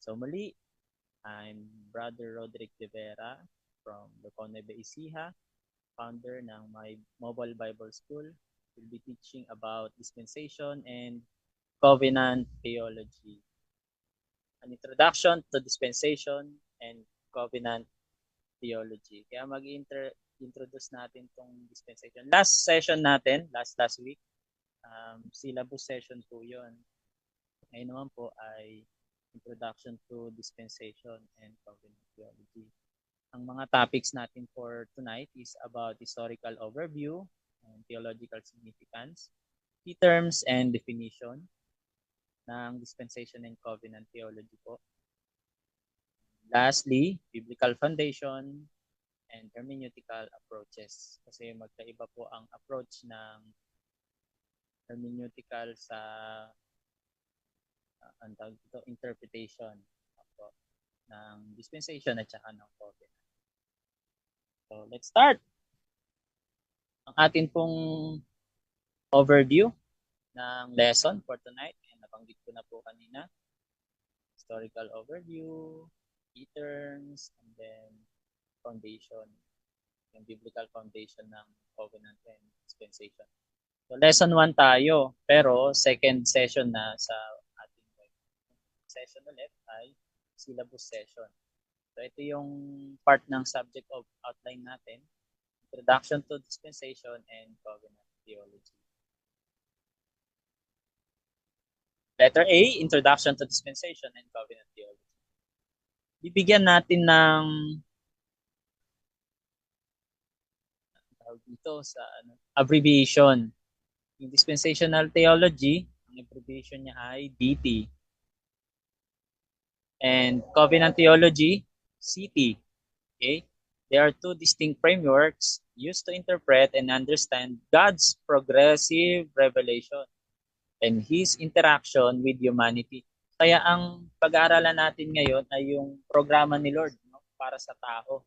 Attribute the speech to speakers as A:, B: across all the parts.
A: So muli, I'm Brother Roderick De Vera from Locone Ecija, founder ng my mobile Bible school. We'll be teaching about dispensation and covenant theology. An introduction to dispensation and covenant theology. Kaya mag-introduce natin tong dispensation. Last session natin, last week, syllabus session po yun. Ngayon naman po ay Introduction to Dispensation and Covenant Theology. Ang mga topics natin for tonight is about historical overview and theological significance, key terms and definition ng Dispensation and Covenant Theology po. Lastly, biblical foundation and hermeneutical approaches. Kasi magkaiba po ang approach ng hermeneutical sa ang tawag dito, interpretation po, ng dispensation at saka ng covenant. So, let's start. Ang atin pong overview ng lesson for tonight, and nabanggit ko na po kanina, historical overview, key terms, and then foundation, yung biblical foundation ng covenant and dispensation. So, lesson 1 tayo, pero second session na sa ating session ulit ay syllabus session. So, ito yung part ng subject of outline natin, Introduction to Dispensation and Covenant Theology. Letter A, Introduction to Dispensation and Covenant Theology. Bibigyan natin ng dito sa abbreviation. Yung Dispensational Theology, ang abbreviation niya ay DT. And Covenant Theology, CT. Okay? There are two distinct frameworks used to interpret and understand God's progressive revelation and His interaction with humanity. Kaya ang pag-aaralan natin ngayon ay yung programa ni Lord, no, para sa tao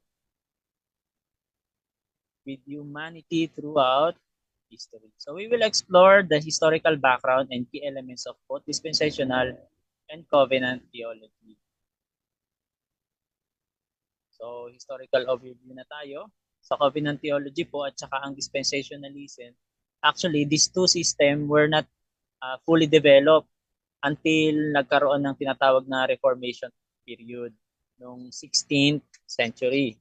A: with humanity throughout history. So we will explore the historical background and key elements of both dispensational and covenant theology. So, historical overview na tayo. Sa covenant theology po at saka ang dispensationalism, actually, these two systems were not fully developed until nagkaroon ng tinatawag na Reformation period noong 16th century.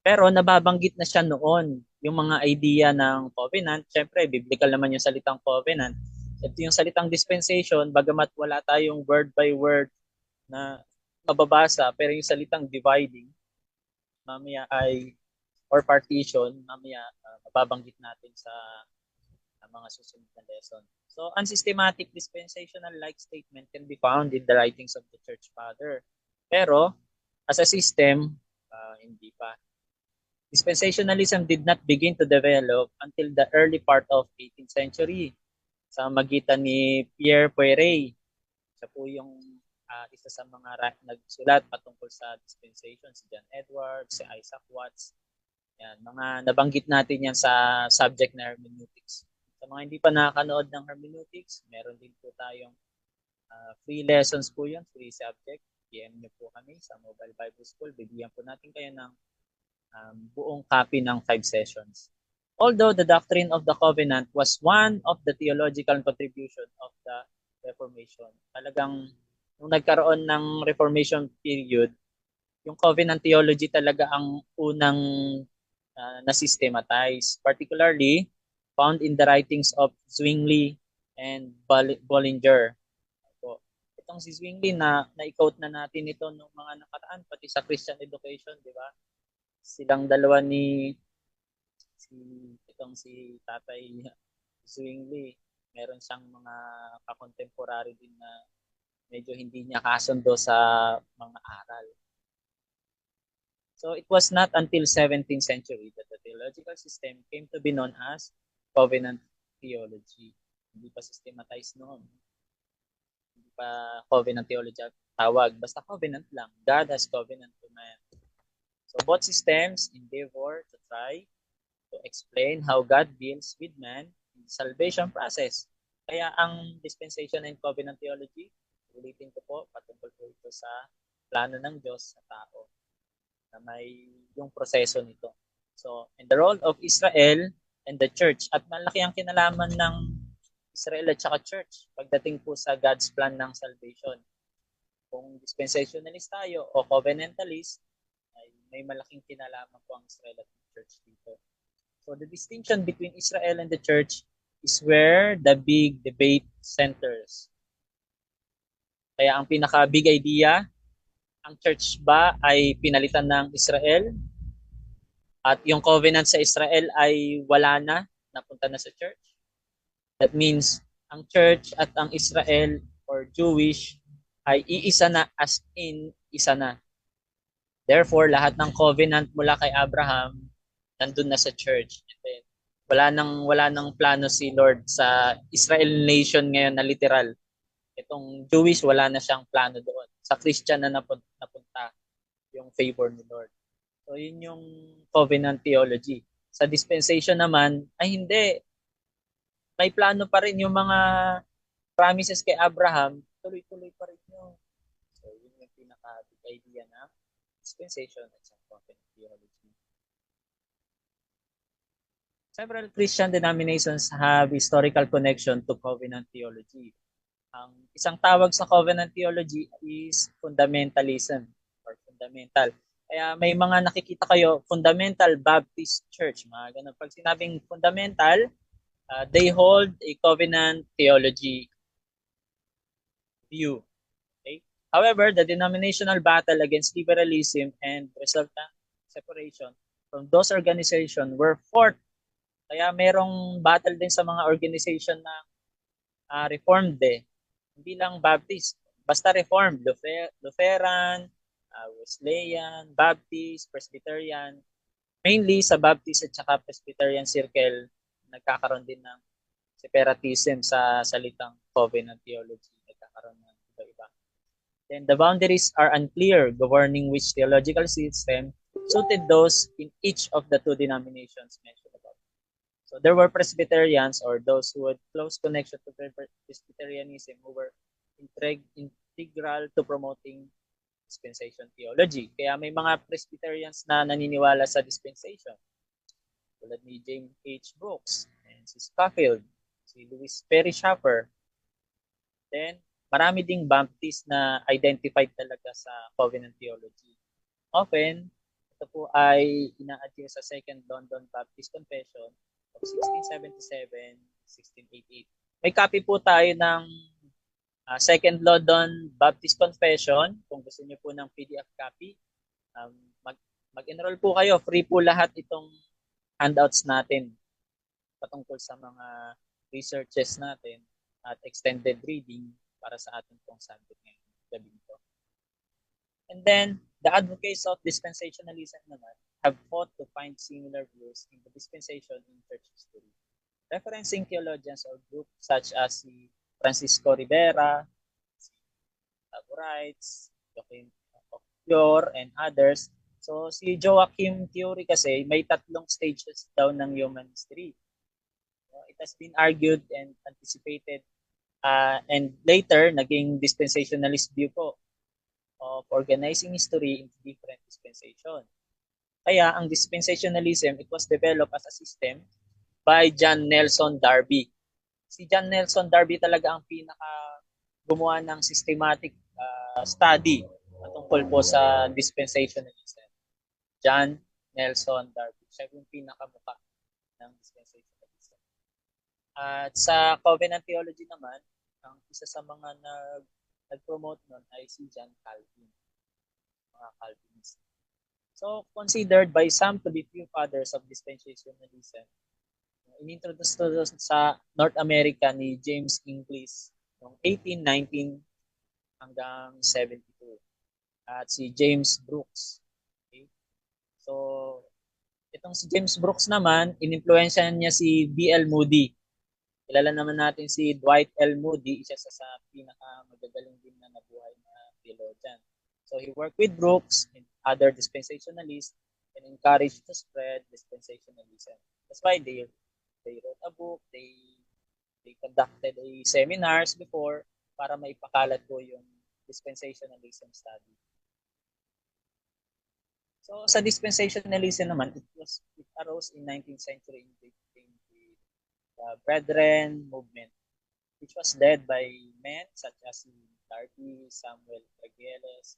A: Pero nababanggit na siya noon, yung mga idea ng covenant. Siyempre, biblical naman yung salitang covenant. Ito yung salitang dispensation, bagamat wala tayong word by word na mababasa, pero yung salitang dividing, mamaya ay, or partition, mamaya mababanggit natin sa mga susunod na lesson. So, unsystematic dispensational-like statement can be found in the writings of the Church Father. Pero, as a system, hindi pa. Dispensationalism did not begin to develop until the early part of 18th century sa magitan ni Pierre Poiret. Siya po yung isa sa mga nagsulat patungkol sa dispensation, si John Edwards, si Isaac Watts. Yan, mga nabanggit natin yan sa subject na hermeneutics. Sa mga hindi pa nakakanood ng hermeneutics, meron din po tayong free lessons po yun, free subject. PM nyo po kami sa Mobile Bible School. Bibigyan po natin kayo ng buong copy ng 5 sessions. Although the doctrine of the covenant was one of the theological contribution of the Reformation, talagang nung nagkaroon ng Reformation period, yung covenant theology talaga ang unang na-systematize, particularly found in the writings of Zwingli and Bollinger. So, itong si Zwingli na-quote na natin ito nung mga nakaraan, pati sa Christian education, di ba? Silang dalawa si Tatay Zwingli, meron siyang mga kakontemporary din na medyo hindi niya kasundo sa mga aral. So it was not until 17th century that the theological system came to be known as covenant theology. Hindi pa systematized noon. Hindi pa covenant theology tawag. Basta covenant lang. God has covenant to man. So both systems endeavor to try to explain how God deals with man in the salvation process. Kaya ang dispensation and covenant theology Ulitin ko po, patungkol po ito sa plano ng Diyos sa tao na may yung proseso nito. So, in the role of Israel and the church, at malaki ang kinalaman ng Israel at saka church pagdating po sa God's plan ng salvation. Kung dispensationalist tayo o covenantalist, ay may malaking kinalaman po ang Israel at church dito. So the distinction between Israel and the church is where the big debate centers. Kaya ang pinaka-big idea, ang church ba ay pinalitan ng Israel? At yung covenant sa Israel ay wala na, napunta na sa church? That means, ang church at ang Israel or Jewish ay iisa na, as in isa na. Therefore, lahat ng covenant mula kay Abraham nandun na sa church. And then, wala nang plano si Lord sa Israel nation ngayon na literal. Itong Jewish, wala na siyang plano doon. Sa Christian na napunta yung favor ni Lord. So, yun yung covenant theology. Sa dispensation naman, ay hindi. May plano pa rin yung mga promises kay Abraham, tuloy-tuloy pa rin yun. So, yun yung pinaka-big idea na dispensation at sa covenant theology. Several Christian denominations have historical connection to covenant theology. Ang isang tawag sa covenant theology is fundamentalism or fundamental. Kaya may mga nakikita kayo, Fundamental Baptist Church, mga ganun. Pag sinabing fundamental, they hold a covenant theology view. Okay? However, the denominational battle against liberalism and resultant separation from those organizations were fought. Kaya merong battle din sa mga organization na reformed eh. Hindi lang Baptist, basta reformed, Lutheran, Wesleyan, Baptist, Presbyterian. Mainly sa Baptist at saka Presbyterian circle, nagkakaroon din ng separatism sa salitang covenant theology. Nagkakaroon ng iba-iba. Then the boundaries are unclear governing which theological system suited those in each of the two denominations mentioned above. So there were Presbyterians or those who had close connection to Presbyterianism who were integral to promoting dispensation theology. Kaya may mga Presbyterians na naniniwala sa dispensation. Tulad ni James H. Brooks, and si Scofield, si Louis Perry Schaeffer. Then, marami ding Baptist na identified talaga sa covenant theology. Often, ito po ay ina-adhere sa Second London Baptist Confession of 1677-1688. May copy po tayo ng Second London Baptist Confession. Kung gusto niyo po ng PDF copy, mag-enroll po kayo. Free po lahat itong handouts natin patungkol sa mga researches natin at extended reading para sa ating pong subject ngayong gabi ito. And then, the advocates of dispensationalism naman have fought to find similar views in the dispensation in church history. Referencing theologians or groups such as si Francisco Rivera, si Wrights, Joachim Occhior, and others. So, si Joachim Theory kasi may 3 stages daw ng human history. It has been argued and anticipated and later naging dispensationalist view po of organizing history into different dispensation. Kaya ang dispensationalism, it was developed as a system by John Nelson Darby. Si John Nelson Darby talaga ang pinaka gumawa ng systematic study patungkol po sa dispensationalism. John Nelson Darby. Siya yung pinakamukha ng dispensationalism. At sa covenant theology naman, ang isa sa mga nag-promote nun ay si John Calvin. Mga Calvinist. So, considered by some to be few fathers of dispensationalism, inintroduce to sa North America ni James Inglis noong 1819 hanggang 72. At si James Brooks. Okay? So, itong si James Brooks naman, inimpluwensyahan niya si B.L. Moody. Kilala naman natin si Dwight L. Moody, isa sa pinakamagagaling din na nabuhay na theologian. So he worked with Brooks and other dispensationalists and encouraged to spread dispensationalism. That's why they wrote a book, they conducted seminars before para maipakalat po yung dispensationalism study. So sa dispensationalism naman, it arose in 19th century in Britain with the Brethren movement, which was led by men such as Darby, Samuel Regeles,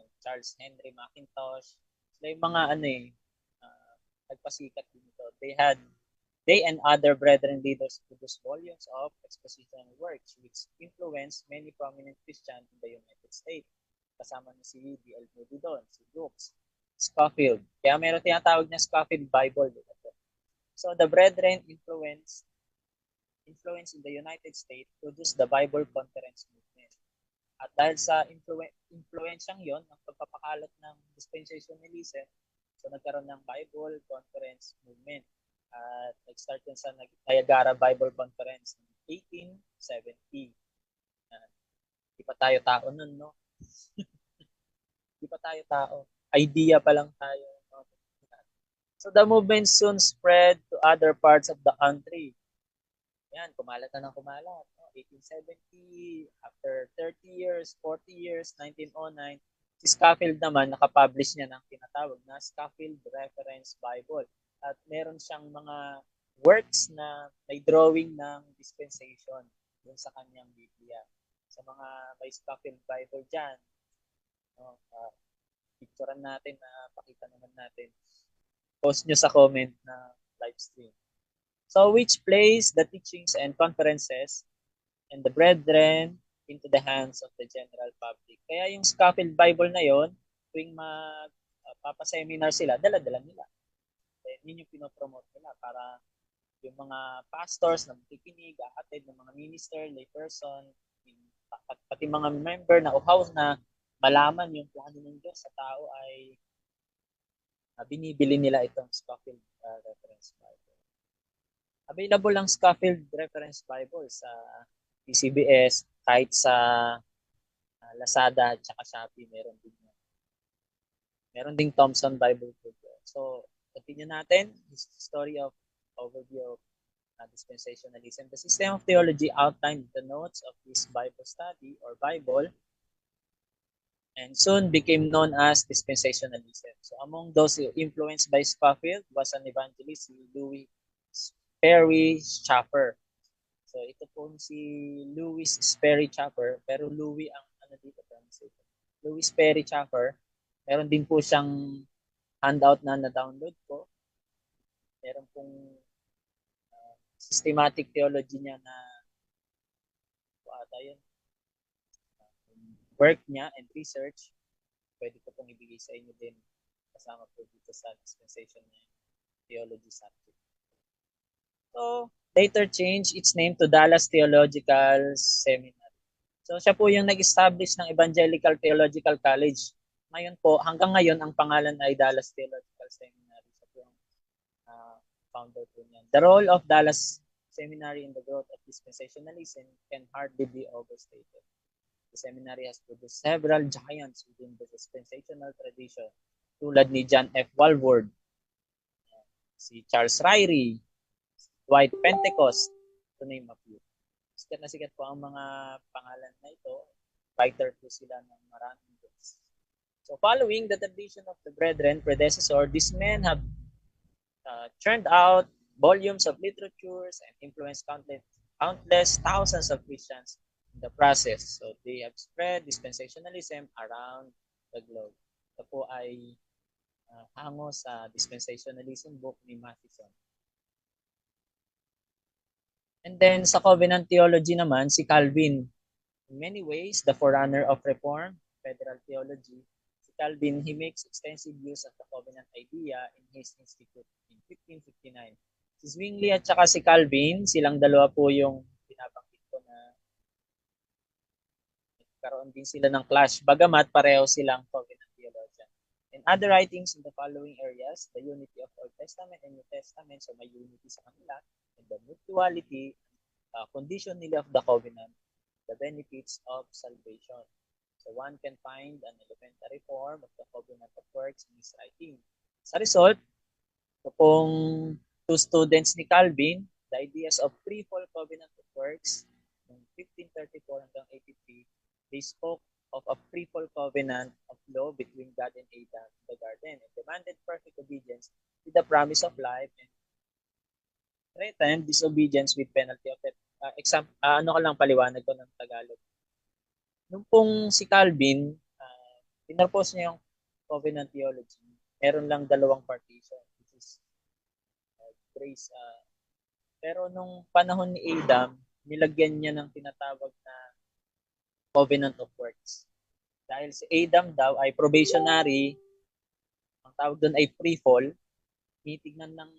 A: and Charles Henry Mackintosh. Sila yung mga nagpasikat dito. They and other Brethren leaders produced volumes of expositional works which influenced many prominent Christians in the United States. Kasama na si D.L. Moody doon, si Brooks, Scofield. Kaya meron tinatawag na Scofield Bible dito. So the Brethren influence in the United States produced the Bible Conference movement. At dahil sa influensyang yon ng pagpapakalat ng dispensationalism, so nagkaroon ng Bible Conference movement. At nag-start yun sa Niagara Bible Conference in 1870. Di pa tayo tao nun, no? Di pa tayo tao. Idea pa lang tayo. No? So the movement soon spread to other parts of the country. Yan, kumalat na ng kumalat. No? 1870, after 30 years, 40 years, 1909, si Scofield naman, nakapublish niya ng tinatawag na Scofield Reference Bible. At meron siyang mga works na may drawing ng dispensation dun sa kanyang Biblia. Sa mga may Scofield Bible dyan, no? Picturean natin na pakita naman natin. Post nyo sa comment na live stream. So which placed the teachings and conferences and the Brethren into the hands of the general public. Kaya yung Scofield Bible na yon, tuwing magpapaseminar sila, dala-dala nila. Yun yung pinopromote nila para yung mga pastors na makikinig, atid ng mga minister, layperson, pati mga member na uhaw na malaman yung plano ng Diyos sa tao ay binibili nila itong Scofield Reference Bible. Available ang Scofield Reference Bible sa PCBS, kahit sa Lazada at saka Shopee, meron din. Meron ding Thompson Bible Book. So, continue natin this story of overview of dispensationalism. The system of theology outlined the notes of this Bible study or Bible and soon became known as dispensationalism. So among those influenced by Scofield was an evangelist, si Louis Sperry Chafer. So ito po si Louis Sperry Chafer, pero Louis ang ano dito, Louis Sperry Chafer. Meron din po siyang handout na na-download ko. Meron pong systematic theology niya na yun, work niya and research. Pwede ko pong ibigay sa inyo din kasama po dito sa dispensation niya theology subject. So, later changed its name to Dallas Theological Seminary. So, siya po yung nag-establish ng Evangelical Theological College. Ngayon po, hanggang ngayon, ang pangalan ay Dallas Theological Seminary. Siya po yung founder po niyan. The role of Dallas Seminary in the growth of dispensationalism can hardly be overstated. The seminary has produced several giants within the dispensational tradition, tulad ni John F. Walvoord, si Charles Ryrie, Dwight Pentecost, to name a few. Sikat na sikat po ang mga pangalan na ito. Writer po sila ng maraming books. So following the tradition of the Brethren predecessor, these men have churned out volumes of literatures and influenced countless thousands of Christians in the process. So they have spread dispensationalism around the globe. Ito po ay hango sa dispensationalism book ni Matheson. And then sa covenant theology naman, si Calvin. In many ways, the forerunner of Reformed federal theology, si Calvin, he makes extensive use of the covenant idea in his institute in 1559. Si Zwingli at saka si Calvin, silang dalawa po yung binabanggit ko na nagkaroon din sila ng clash, bagamat pareho silang covenant theologian. In other writings in the following areas, the unity of Old Testament and New Testament, so may unity sa kanila, and the mutuality, condition nila of the covenant, the benefits of salvation. So one can find an elementary form of the covenant of works in his writing. Sa result, ito pong two students ni Calvin, the ideas of threefold covenant of works, 1534 hanggang 83, they spoke of a pre-fall covenant of law between God and Adam in the garden and demanded perfect obedience with the promise of life and threatened disobedience with penalty of death. Ano ko lang paliwanag ko ng Tagalog. Nung pong si Calvin, pinropose niya yung covenant theology, meron lang dalawang partition, which is grace. Pero nung panahon ni Adam, nilagyan niya ng tinatawag na covenant of works. Dahil si Adam daw ay probationary, ang tawag doon ay pre-fall, tinitignan ng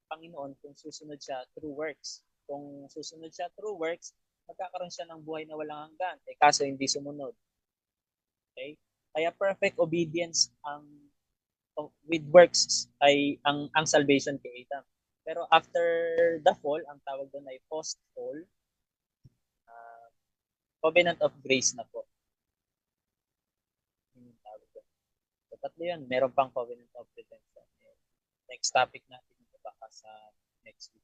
A: Panginoon kung susunod siya through works. Kung susunod siya through works, magkakaroon siya ng buhay na walang hanggan. Kaso hindi sumunod. Okay? Kaya perfect obedience ang with works ay ang salvation kay Adam. Pero after the fall, ang tawag doon ay post-fall, covenant of grace na po. So, tatlo yan. Meron pang covenant of redemption. Next topic natin baka sa next week.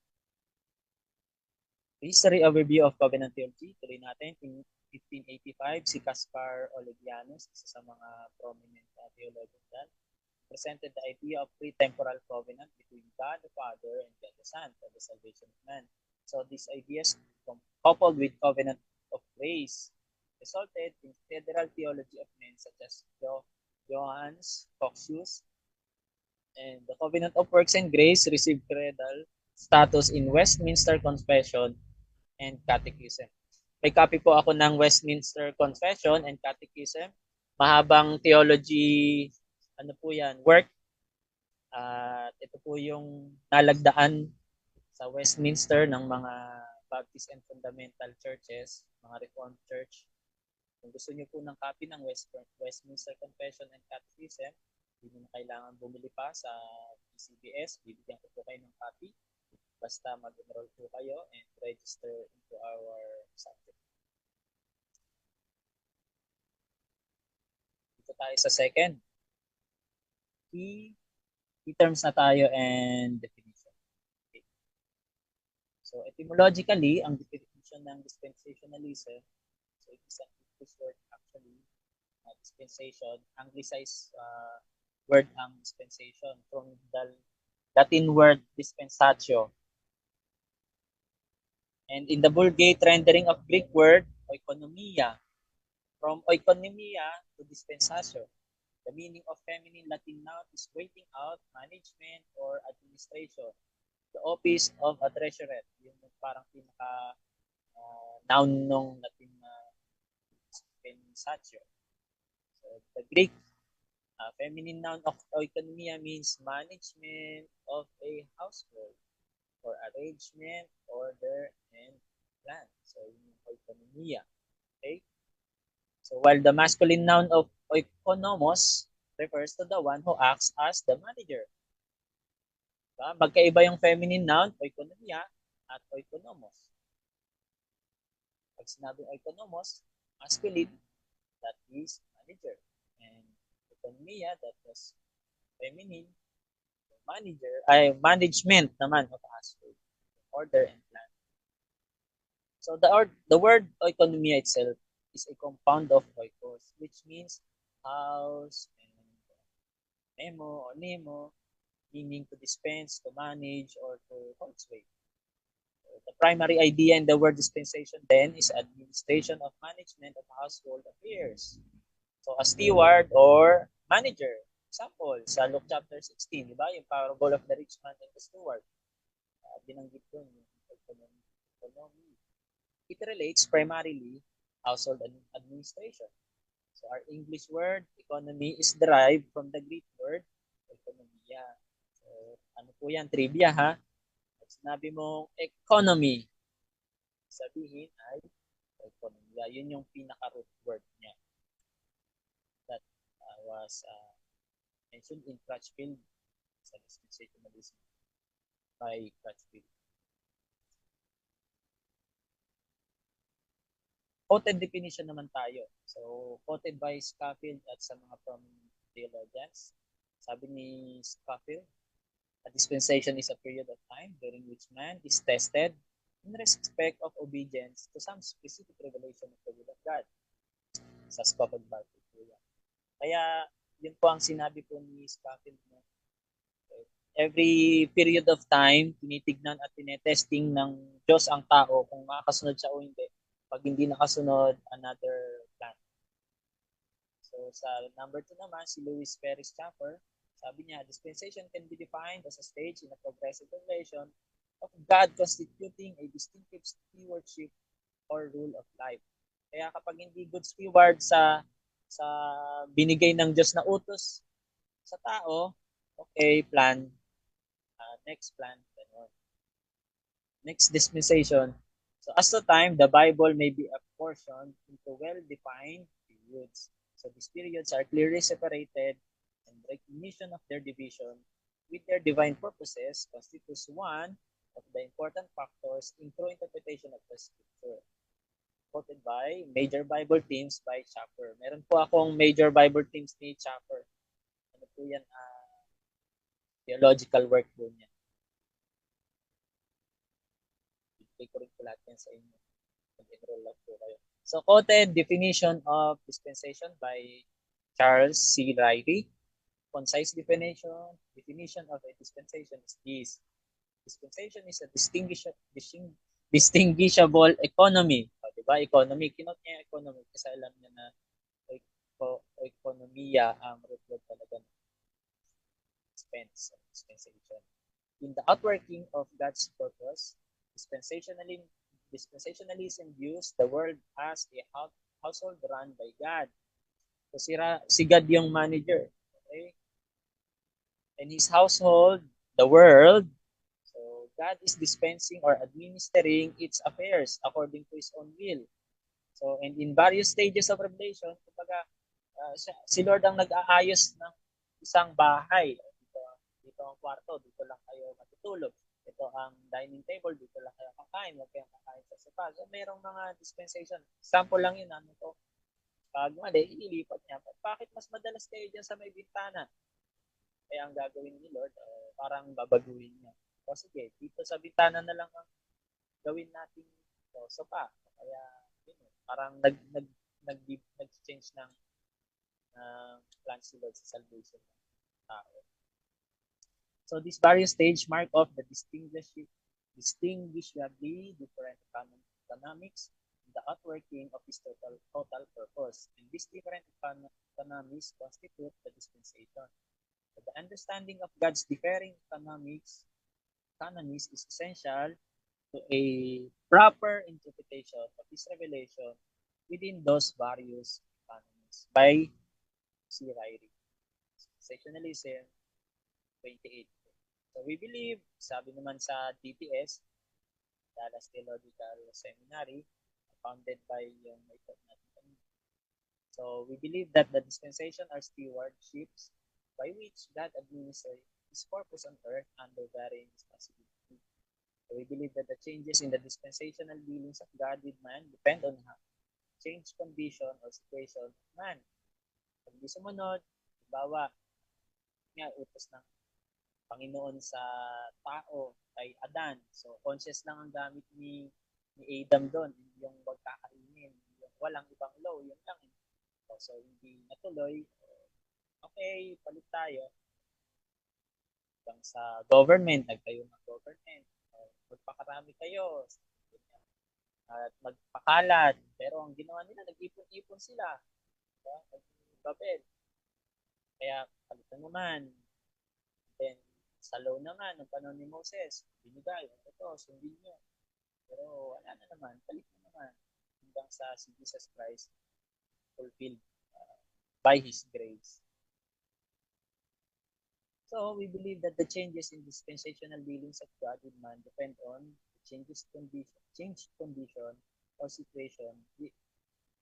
A: History overview of covenant theology. Tuloy natin. In 1585, si Caspar Olegianus, isa sa mga prominent theologian dyan, presented the idea of pre-temporal covenant between God the Father and God the Son for the salvation of man. So these ideas, coupled with covenant of grace, resulted in federal theology of men such as Johannes Coxius, and the covenant of works and grace received creedal status in Westminster Confession and Catechism. May copy po ako ng Westminster Confession and Catechism. Mahabang theology, ano po yan, work. Ito po yung nalagdaan sa Westminster ng mga Baptist and Fundamental Churches, mga Reformed Church. Kung gusto niyo po ng copy ng Westminster Confession and Catechism, hindi mo kailangan bumili pa sa PCBS. Bibigyan ko po kayo ng copy. Basta mag-enroll po kayo and register into our subject. Dito tayo sa second. Key terms na tayo and definition. Okay. So etymologically, ang definition ng dispensationalism, so it is an English word actually, dispensation, anglicized word ang dispensation from the Latin word dispensatio. And in the Vulgate rendering of Greek word oikonomia, from oikonomia to dispensatio, the meaning of feminine Latin noun is waiting out, management, or administration. The office of a treasurer, yung parang pinaka noun nung Latin dispensatio. So the Greek feminine noun of oikonomia means management of a household or arrangement, order, and plan. So, yung oikonomia. Okay? So, while the masculine noun of oikonomos refers to the one who acts as the manager. Diba? Magkaiba yung feminine noun, oikonomia, at oikonomos. Pag sinabing oikonomos, masculine, that is manager. And oikonomia, that is feminine, manager, ay management naman of household, order and plan. So the word oikonomia itself is a compound of oikos, which means house, and nemo or nemo, meaning to dispense, to manage, or to hold sway. So the primary idea in the word dispensation then is administration of management of household affairs. So a steward or manager. Example, sa Luke chapter 16, di ba? Yung parable of the rich man and the steward. Binanggit ko yung economy. It relates primarily household administration. So our English word, economy, is derived from the Greek word, economia. So ano po yan? Trivia ha? Pag sinabi mong economy, sabihin ay economia. Yun yung pinaka-root word niya. That was mentioned in Crutchfield sa dispensationalism by Crutchfield. Quoted definition naman tayo. So, quoted by Scofield at sa mga prominent theologians. Sabi ni Scofield, a dispensation is a period of time during which man is tested in respect of obedience to some specific revelation of the will of God sa scope of Bible po yan. Kaya yun po ang sinabi po ni Scofield. Every period of time, tinitignan at tinetesting ng Diyos ang tao kung makakasunod siya o hindi. Pag hindi nakasunod, another plan. So sa number 2 naman, si Louis Ferris Schaffer, sabi niya, dispensation can be defined as a stage in a progressive revelation of God constituting a distinctive stewardship or rule of life. Kaya kapag hindi good steward sa binigay ng Diyos na utos sa tao, okay, plan, next plan, ganun. Next dispensation. So as to time, the Bible may be apportioned into well-defined periods. So these periods are clearly separated, and recognition of their division with their divine purposes constitutes one of the important factors in true interpretation of the Scripture. Quoted by Major Bible Themes by Schaffer. Meron po akong Major Bible Themes ni Schaffer. Ano po yan? Theological work po niya. Ibigay ko rin po lahat yan sa inyo. Mag-enroll lang po kayo. So, quoted definition of dispensation by Charles C. Ryrie. Concise definition of a dispensation is this. Dispensation is a distinguishable economy. O, diba? Economy. Kinot niya economy kasi alam niya na ekonomiya ang root word talaga ng dispensation. In the outworking of God's purpose, dispensationalism views the world as a household run by God. So si God yung manager. Okay? And his household, the world, so God is dispensing or administering its affairs according to his own will. So, and in various stages of revelation, kumbaga, si Lord ang nag-aayos ng isang bahay. Dito ang kwarto, dito lang kayo matutulog. Ito ang dining table, dito lang kayo kakain, huwag kayong kakain sa sofa. So, mayroong mga dispensation. Example lang yun, ano to? Pag mali, ililipat niya. Bakit mas madalas kayo dyan sa may bintana? Kaya ang gagawin ni Lord, parang babaguhin niya. O sige, dito sa bintana na lang ang gawin natin sofa. Kaya, yun, parang nag-change ng plan si Lord sa salvation ng tao. So these various stages mark off the distinguishably different economics and the outworking of his total purpose. And these different economies constitute the dispensation. So the understanding of God's differing economies is essential to a proper interpretation of his revelation within those various economies by C. Ryrie. Dispensationalism 28. So we believe, sabi naman sa DTS, Dallas Theological Seminary, founded by yung ito natin. So we believe that the dispensation are stewardships by which God administers his purpose on earth under varying responsibility. So we believe that the changes in the dispensational dealings of God with man depend on how change condition or situation of man. Pag di sumunod, bawa nga utos ng Panginoon sa tao kay Adan. So conscious lang ang gamit ni Adam doon, yung wag kakainin, yung walang ibang law, yun lang. So hindi natuloy. Okay, palit tayo. Hanggang sa government, nagtayo ng government. Magpakarami kayo. At magpakalat. Pero ang ginawa nila, nag-ipon-ipon sila. Nag-babel. Kaya palitan naman. Then, sa law naman, ng panahon ni Moses, binigay, ito, sundin nyo. Pero wala na naman, palit na naman. Hanggang sa si Jesus Christ fulfilled by His grace. So, we believe that the changes in dispensational dealings of God with man depend on the changed condition or situation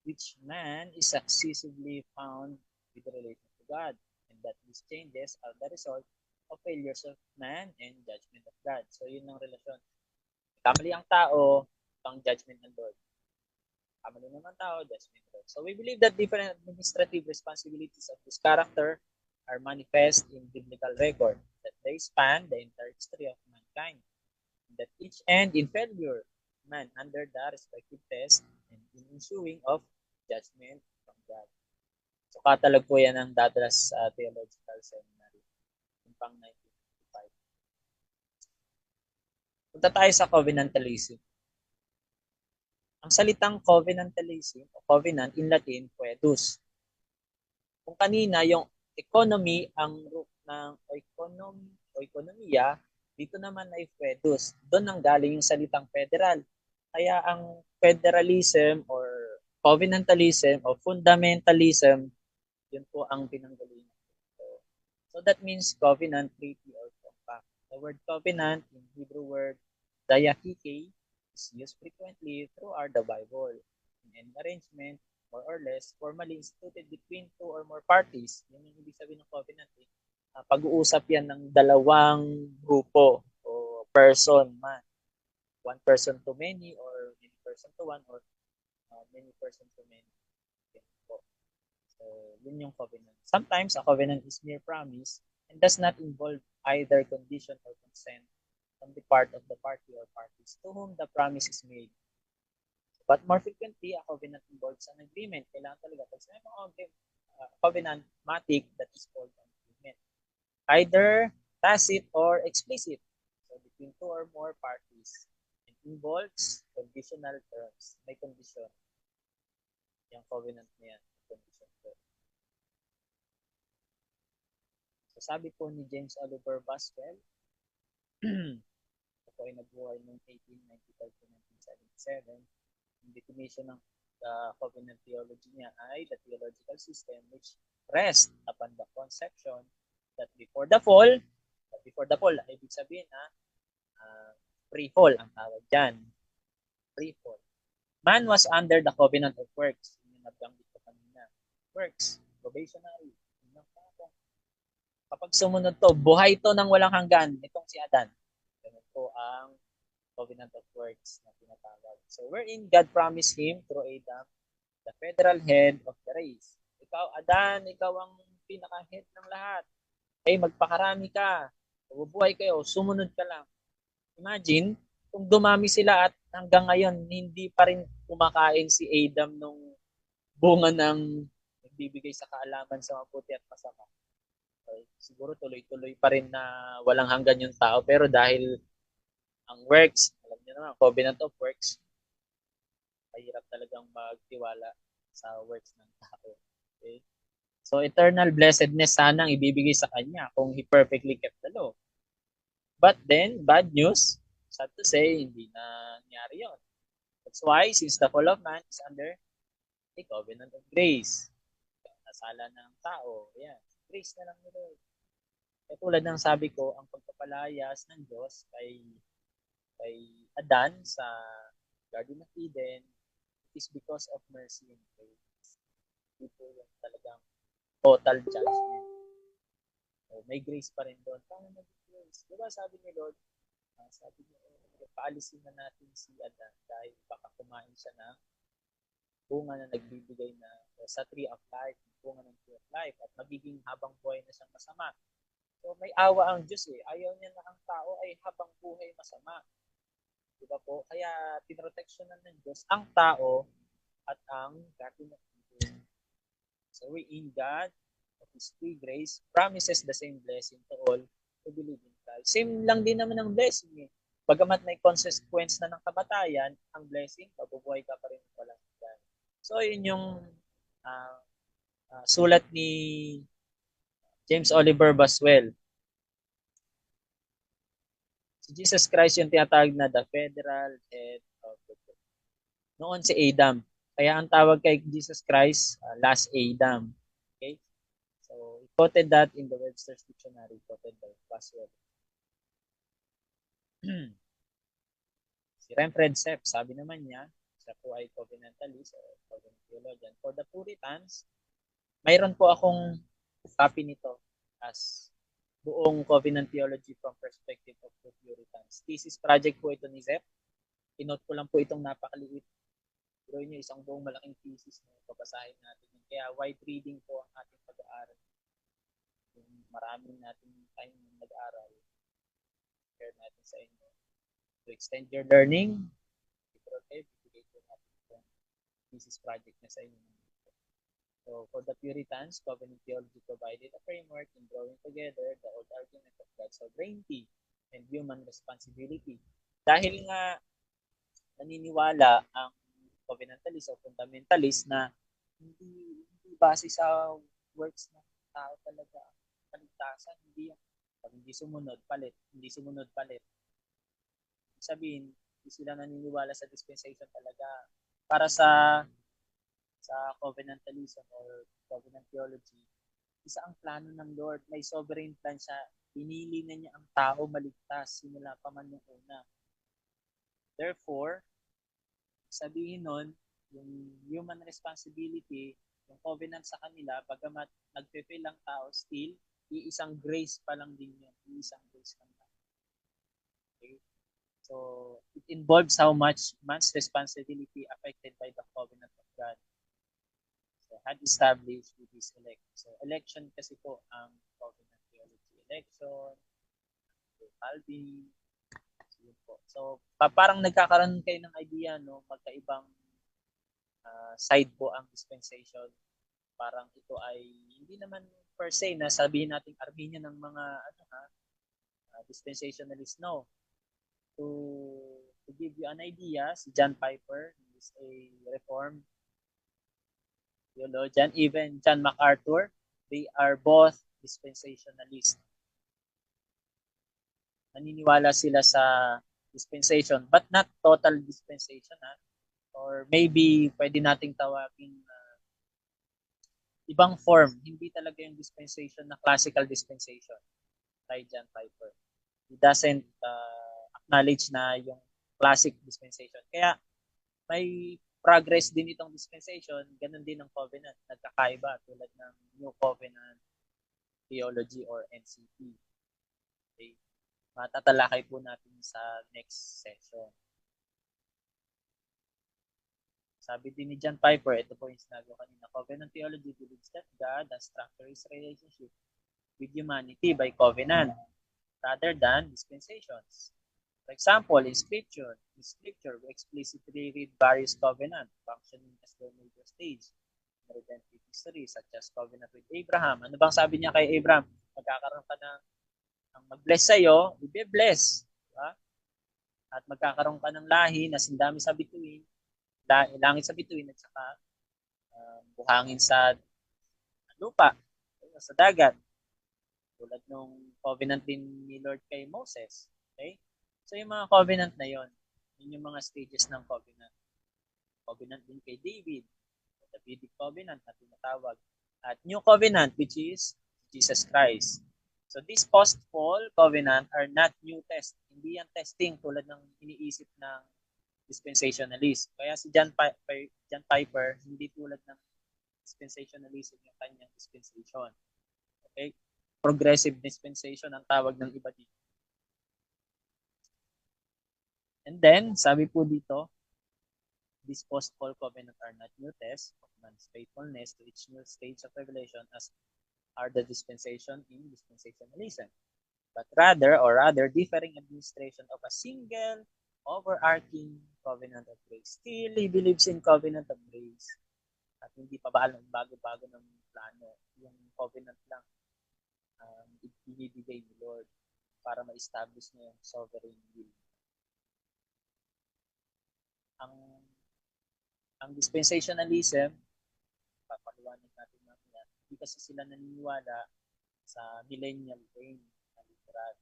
A: which man is successively found with relation to God, and that these changes are the result of failures of man and judgment of God. So, yun ang relasyon. Kamali ang tao, ang judgment ng Lord. Kamali naman tao, judgment of Lord. So, we believe that different administrative responsibilities of this character are manifest in biblical record, that they span the entire history of mankind, that each end in failure man under the respective test and in ensuing of judgment from God. So catalog po yan ng Dadras Theological Seminary yung pang 1955. Punta tayo sa covenantalism. Ang salitang covenantalism o covenant in Latin, foedus. Kung kanina yung economy ang root ng economy o ekonomiya, dito naman ay foedus. Doon nang galing yung salitang federal. Kaya ang federalism or covenantalism o fundamentalism, yun po ang pinanggalingan. So that means covenant, treaty, or compact. The word covenant in Hebrew word diakike is used frequently throughout the Bible. In an arrangement, more or less, formally instituted between two or more parties. Yun yung ibig sabihin ng covenant. Pag-uusap yan ng dalawang grupo o person man. One person to many or many person to one or many person to many. So, yun yung covenant. Sometimes, a covenant is mere promise and does not involve either condition or consent on the part of the party or parties to whom the promise is made. But more frequently, a covenant involves an agreement. Kailangan talaga. Pag sinabi mo, covenant-matic, that is called an agreement. Either tacit or explicit. So, between two or more parties. It involves conditional terms. May condition. Yung covenant na yan. Condition term. So, sabi po ni James Oliver Boswell, ako ay nabuhay noong 1895 to 1977. Yung definition ng covenant theology niya ay the theological system which rests upon the conception that before the fall, ibig sabihin pre-fall ang tawag dyan. Pre-fall. Man was under the covenant of works. Yung nabanggit ko kanina. Works. Probationary. Kapag sumunod to, buhay to ng walang hanggan. Itong si Adan. Ganun po ang covenant of works na tinatawag. So, wherein God promised him through Adam, the federal head of the race. Ikaw, Adan, ikaw ang pinaka-head ng lahat. Ay, magpakarami ka. Mabubuhay kayo. Sumunod ka lang. Imagine, kung dumami sila at hanggang ngayon, hindi pa rin kumakain si Adam nung bunga ng nagbibigay sa kaalaman sa mabuti at masama. Okay. Siguro tuloy-tuloy pa rin na walang hanggan yung tao. Pero dahil ang works, alam niyo naman, covenant of works, mahirap talagang magtiwala sa works ng tao. Okay? So, eternal blessedness sana ang ibibigay sa kanya kung he perfectly kept the law. But then, bad news, sad to say, hindi na nangyari yun. That's why, since the fall of man is under a covenant of grace, nasala ng tao, yan, grace na lang nila. Tulad ng sabi ko, ang pagpapalayas ng Diyos kay Adan sa Garden of Eden is because of mercy and grace. Ito yung talagang total judgment. So, may grace pa rin doon. Paano mag-grace? Diba sabi ni Lord, paalisin na natin si Adan dahil baka kumain siya ng bunga na nagbibigay na sa tree of life, bunga ng tree of life, at magiging habang buhay na siyang masama. So may awa ang Diyos eh. Ayaw niya na ang tao ay habang buhay masama. Diba po? Kaya pinroteksyonan ng Diyos ang tao at ang Garden of Eden. So we in God, of His free grace, promises the same blessing to all who believe in Christ. Same lang din naman ang blessing eh. Bagamat may consequence na ng kamatayan, ang blessing, mabubuhay ka pa rin walang hanggan. So yun yung sulat ni James Oliver Boswell. Si Jesus Christ yung tinatawag na the federal head of the church. Noon si Adam. Kaya ang tawag kay Jesus Christ, last Adam. Okay? So, he quoted that in the Webster's Dictionary, quoted by Boswell. Si Renfred Sepp, sabi naman niya, siya po ay covenantalist or covenant theologian. For the Puritans, mayroon po akong copy nito as buong covenant theology from perspective of the Puritans. Thesis project po ito ni Sepp. Inote ko lang po itong napakaliit. Pero yun yung isang buong malaking thesis na pabasahin natin. Kaya wide reading po ang ating pag-aaral. Maraming natin time nag-aaral. Share natin sa inyo. To extend your learning, nag-enroll kayo, bibigay ko natin yung thesis project na sa inyo. So, for the Puritans, covenant theology provided a framework in drawing together the old argument of God's sovereignty and human responsibility. Dahil nga naniniwala ang covenantalist o fundamentalist na hindi base sa works ng tao talaga ang kaligtasan, hindi yung pag hindi sumunod, palit, hindi sumunod, palit. Sabihin, hindi sila naniniwala sa dispensation talaga. Para sa covenantalism or covenant theology, isa ang plano ng Lord. May sovereign plan siya. Pinili na niya ang tao maligtas simula pa man yung una. Therefore, sabihin nun, yung human responsibility, yung covenant sa kanila, bagamat nagpe-fail ang tao, still, iisang grace pa lang din yun. Iisang grace lang. Okay? So, it involves how much man's responsibility affected by the covenant of God. So, had established with his elect. So, election kasi po ang covenant theology. Election, Calvin, so parang nagkakaroon kayo ng idea, no? Magkaibang side po ang dispensation. Parang ito ay hindi naman per se na sabihin natin Arminian ng mga dispensationalist, no. To give you an idea, si John Piper is a Reformed theologian. Even John MacArthur, they are both dispensationalists. Naniniwala sila sa dispensation, but not total dispensation, or maybe pwede nating tawagin ibang form, hindi talaga yung dispensation na classical dispensation kay John Piper. He doesn't acknowledge na yung classic dispensation. Kaya may progress din itong dispensation, ganun din ang covenant, nagkakaiba tulad ng New Covenant Theology or NCT. Okay. Matatalakay po natin sa next session. Sabi din ni John Piper, ito po yung sinabi ko kanina, covenant theology believes that God has structured his relationship with humanity by covenant rather than dispensations. For example, in Scripture, we explicitly read various covenants functioning as their major stage in redemptive history, such as covenant with Abraham. Ano bang sabi niya kay Abraham? Magkakaroon ka ng mag-bless sa'yo, i-bless. Diba? At magkakaroon ka ng lahi na sindami sa bituin, langit sa bituin, at saka buhangin sa lupa, sa dagat. Tulad nung covenant din ni Lord kay Moses. Okay? So yung mga covenant na yon, yun yung mga stages ng covenant. Covenant din kay David, the Davidic covenant na tinatawag. At new covenant, which is Jesus Christ. So these post-fall covenant are not new test. Hindi yan testing tulad ng iniisip ng dispensationalist. Kaya si John Piper, hindi tulad ng dispensationalism yung kanyang dispensation. Okay? Progressive dispensation ang tawag ng iba dito. And then, sabi po dito, these post-fall covenant are not new tests of man's faithfulness to each new stage of revelation as are the dispensation in dispensationalism, but rather differing administration of a single overarching covenant of grace. Still, he believes in covenant of grace. At hindi pa bago-bago ng plano. Yung covenant lang ibibigay ni Lord para ma-establish niya yung sovereign will. Ang dispensationalism, papaliwanag natin mamaya, hindi kasi sila naniniwala sa millennial reign na literal.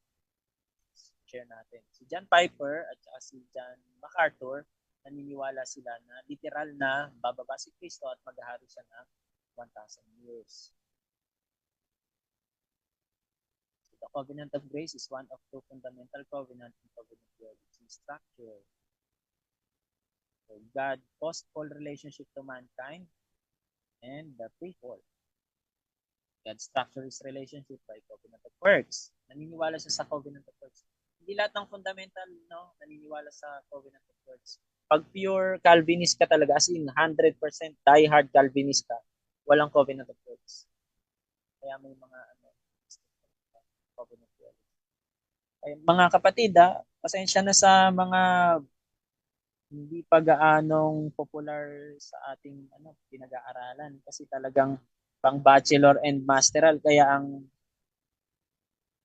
A: Share natin. Si John Piper at saka si John MacArthur, naniniwala sila na literal na bababa si Kristo at maghahari siya ng 1,000 years. So the covenant of grace is one of two fundamental covenant in covenant theology structure. So God post-fall relationship to mankind and the pre-fall. God structures relationship by covenant of works. Naniniwala siya sa covenant of works. Hindi lahat ng fundamental, no, naniniwala sa covenant of works. Pag pure Calvinist ka talaga, as in 100% die-hard Calvinist ka, walang covenant of works. Kaya may mga covenant of works. Ay, mga kapatid, pasensya na sa mga hindi pa gaanong popular sa ating pinag-aaralan kasi talagang pang bachelor and masteral, kaya ang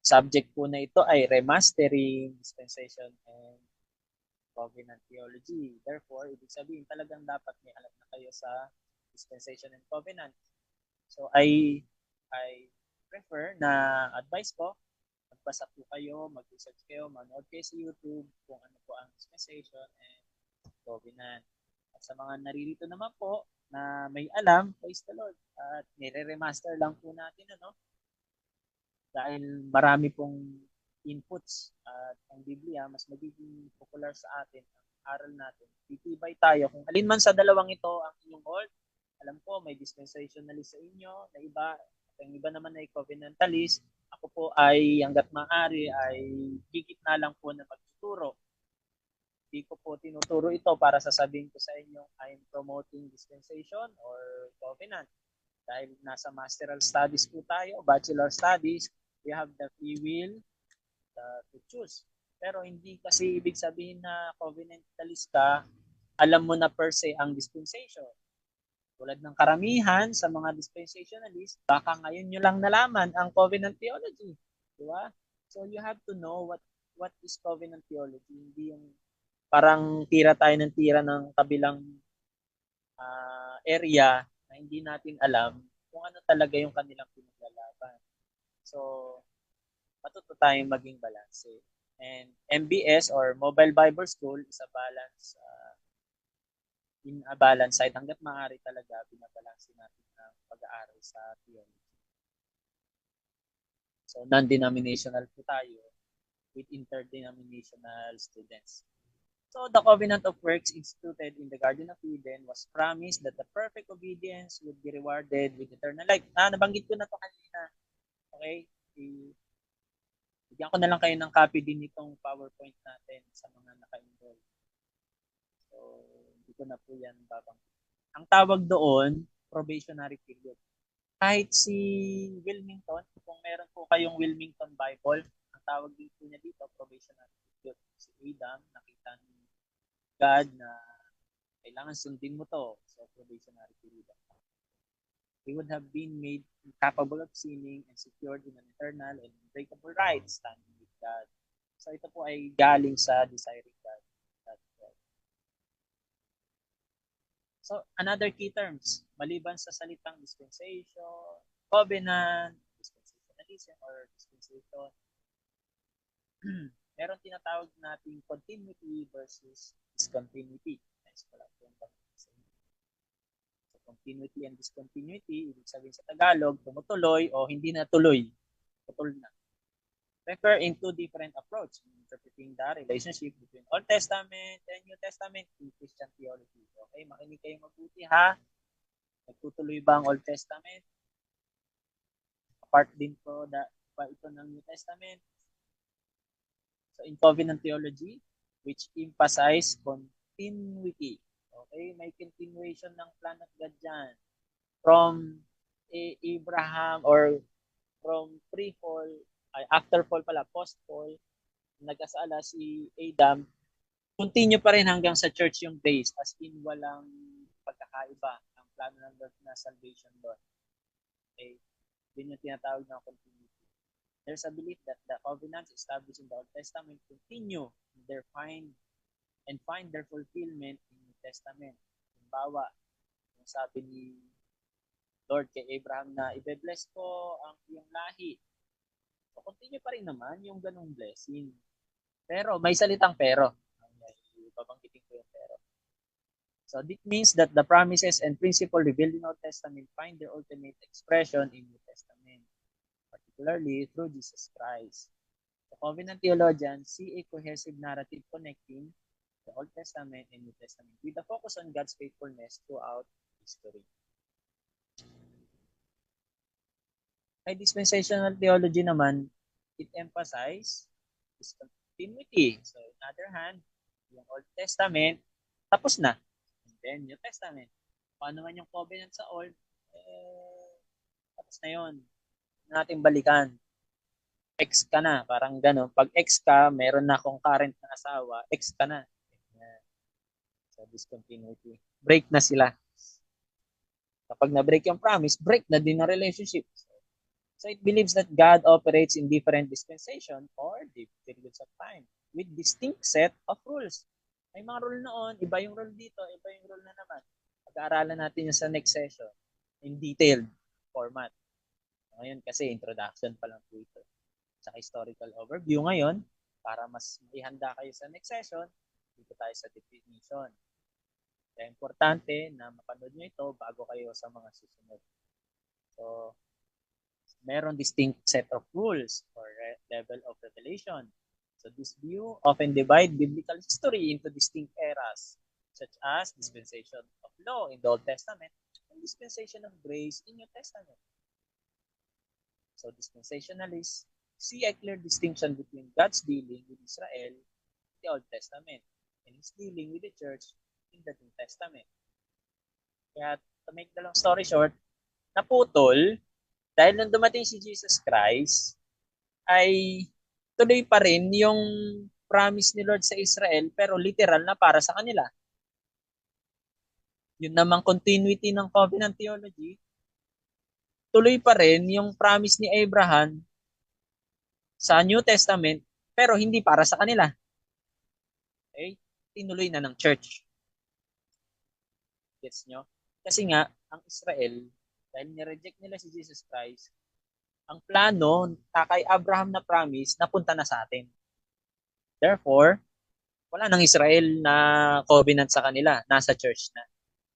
A: subject po na ito ay remastering, dispensation and covenant theology. Therefore, ibig sabihin talagang dapat may alam na kayo sa dispensation and covenant. So I prefer na advice ko, magbasa po kayo, mag-research kayo, manood kayo sa YouTube kung ano po ang dispensation and covenant. At sa mga naririto naman po na may alam, praise the Lord. At nire-remaster lang po natin dahil marami pong inputs at ang Biblia mas magiging popular sa atin ang aral natin. Titibay tayo kung alin man sa dalawang ito ang inyong hold. Alam ko may dispensationalist sa inyo na iba, at ang iba naman ay covenantalist. Ako po ay hanggat maaari ay higit na lang po na magtuturo. Hindi ko po tinuturo ito para sasabihin ko sa inyo I'm promoting dispensation or covenant. Dahil nasa masteral studies po tayo, bachelor studies, we have the free will to choose. Pero hindi kasi ibig sabihin na covenantalist ka, alam mo na per se ang dispensation. Tulad ng karamihan sa mga dispensationalists, baka ngayon nyo lang nalaman ang covenant theology. Di ba? So you have to know what is covenant theology. Hindi yung parang tira tayo ng tira ng kabilang area na hindi natin alam kung ano talaga yung kanilang pinaglalaban. So, matuto tayong maging balance. And MBS or Mobile Bible School is a balance in a balance side. Hanggat maaari talaga binabalansin natin ang pag-aaral sa theology. So, non-denominational po tayo with interdenominational students. So the covenant of works instituted in the Garden of Eden was promised that the perfect obedience would be rewarded with eternal life. Nabanggit ko na to kanina. Okay? Bigyan ko na lang kayo ng copy din itong PowerPoint natin sa mga naka-enroll. So, hindi ko na po yan babanggit. Ang tawag doon, probationary period. Kahit si Wilmington, kung meron po kayong Wilmington Bible, ang tawag din po niya dito, probationary period. Si Adam, nakita ni God na kailangan sundin mo to. So, probationary period. He would have been made incapable of sinning and secured in an eternal and unbreakable right standing with God. So, ito po ay galing sa desiring God. So, another key terms, maliban sa salitang dispensation, covenant, dispensationalism, or dispensation, meron tinatawag nating continuity versus discontinuity. Nice pala po yung so, continuity and discontinuity, ibig sabihin sa Tagalog, tumutuloy o hindi na tuloy. Putol na. Refer in two different approach in interpreting the relationship between Old Testament and New Testament in Christian theology. Okay, makinig kayo mabuti ha. Nagtutuloy ba ang Old Testament? Part din po pa ito ng New Testament. So in covenant theology, which emphasize continuity. Okay, may continuation ng plan of God dyan. From Abraham or from pre-fall, after fall pala, post-fall, nag-asala si Adam, continue pa rin hanggang sa church yung grace, as in walang pagkakaiba ang plano ng Lord na salvation doon. Okay, yun yung tinatawag ng continuity. There's a belief that the covenants established in the Old Testament continue their find their fulfillment in the New Testament. Halimbawa, yung sabi ni Lord kay Abraham na ibe-bless ko ang iyong lahi. So, continue pa rin naman yung ganung blessing. Pero, may salitang pero. Babanggitin ko yung pero. So, this means that the promises and principles revealed in the Old Testament find their ultimate expression in New Testament, particularly through Jesus Christ. The covenant theologians see a cohesive narrative connecting the Old Testament and New Testament with a focus on God's faithfulness throughout history. May dispensational theology naman, it emphasizes continuity. So, on the other hand, yung Old Testament, tapos na. And then, New Testament. Paano man yung covenant sa Old, tapos na yun. Natin balikan. Ex ka na, parang gano'n. Pag ex ka, meron na akong current na asawa, ex ka na. So discontinuity. Break na sila. Kapag na-break yung promise, break na din ang relationship. So it believes that God operates in different dispensation or periods of time with distinct set of rules. May mga rule noon, iba yung rule dito, iba yung rule na naman. Pag-aaralan natin yung sa next session in detailed format. Ngayon kasi introduction pa lang po ito. Sa historical overview ngayon, para mas ihanda kayo sa next session, dito tayo sa definition. Kaya importante na mapanood nyo ito bago kayo sa mga susunod. So, meron distinct set of rules for level of revelation. So this view often divide biblical history into distinct eras, such as dispensation of law in the Old Testament and dispensation of grace in New Testament. So dispensationalists see a clear distinction between God's dealing with Israel in the Old Testament and His dealing with the church in the New Testament. Kaya to make the long story short, naputol dahil nung dumating si Jesus Christ, ay tuloy pa rin yung promise ni Lord sa Israel pero literal na para sa kanila. Yun namang continuity ng covenant theology, tuloy pa rin yung promise ni Abraham sa New Testament pero hindi para sa kanila. Okay? Tinuloy na ng church. Gets nyo? Kasi nga, ang Israel, dahil nireject nila si Jesus Christ, ang plano kay Abraham na promise napunta na sa atin. Therefore, wala nang Israel na covenant sa kanila, nasa church na.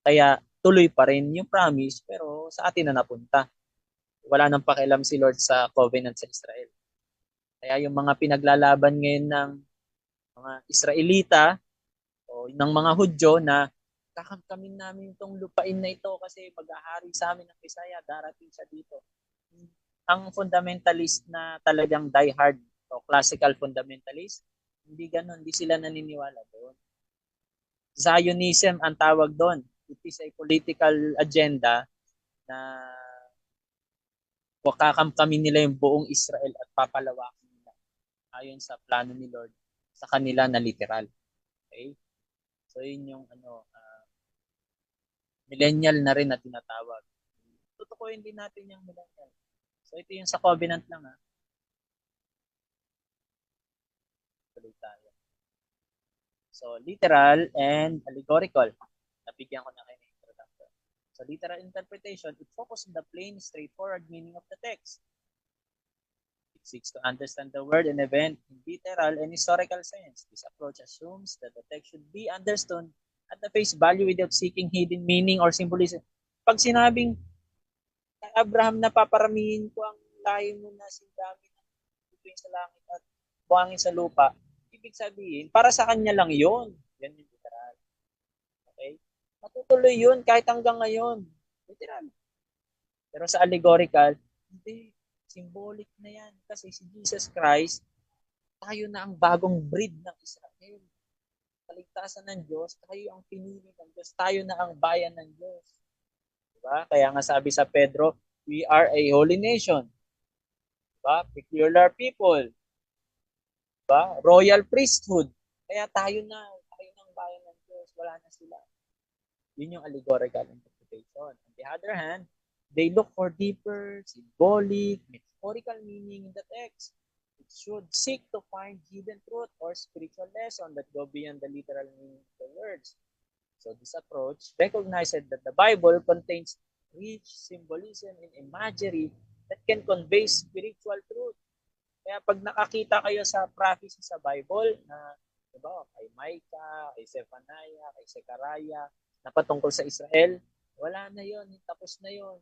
A: Kaya tuloy pa rin yung promise pero sa atin na napunta. Wala nang pakialam si Lord sa covenant sa Israel. Kaya yung mga pinaglalaban ngayon ng mga Israelita o ng mga Hudyo na kakamkamin namin itong lupain na ito kasi mag-ahari sa amin ng Bisaya, darating siya dito. Ang fundamentalist na talagang diehard o classical fundamentalist, hindi ganun, hindi sila naniniwala doon. Zionism ang tawag doon. It is a political agenda na kakamkamin nila yung buong Israel at papalawakin nila ayon sa plano ni Lord sa kanila na literal. Okay? So yun yung millennial na rin na tinatawag. Tutukuyin din natin yung millennial. So ito yung sa covenant lang ha. Tuloy tayo. So literal and allegorical. Nabigyan ko na kayo ng introduction. So literal interpretation, it focuses on the plain, straightforward meaning of the text. It seeks to understand the word and event in literal and historical sense. This approach assumes that the text should be understood at the face value without seeking hidden meaning or symbolism. Pag sinabing Abraham na paparamihin ko ang lahi mo na sindami ng bituin sa langit at buhangin sa lupa, ibig sabihin, para sa kanya lang yun. Yan yung literal. Okay? Matutuloy yun kahit hanggang ngayon. Literal. Pero sa allegorical, hindi. Symbolic na yan. Kasi si Jesus Christ, tayo na ang bagong breed ng Israel. Kaligtasan ng Diyos, tayo ang pinili ng Diyos. Tayo na ang bayan ng Diyos. Diba? Kaya nga sabi sa Pedro, we are a holy nation. Diba? Peculiar people. Diba? Royal priesthood. Kaya tayo ng bayan ng Diyos. Wala na sila. Yun yung allegorical interpretation. On the other hand, they look for deeper, symbolic, metaphorical meaning in the text. It should seek to find hidden truth or spiritual lesson that go beyond the literal meaning of the words. So this approach recognizes that the Bible contains rich symbolism and imagery that can convey spiritual truth. Kaya pag nakakita kayo sa prophecy sa Bible na diba, kay Micah, kay Zephaniah, kay Zechariah, na patungkol sa Israel, wala na yon, tapos na yon.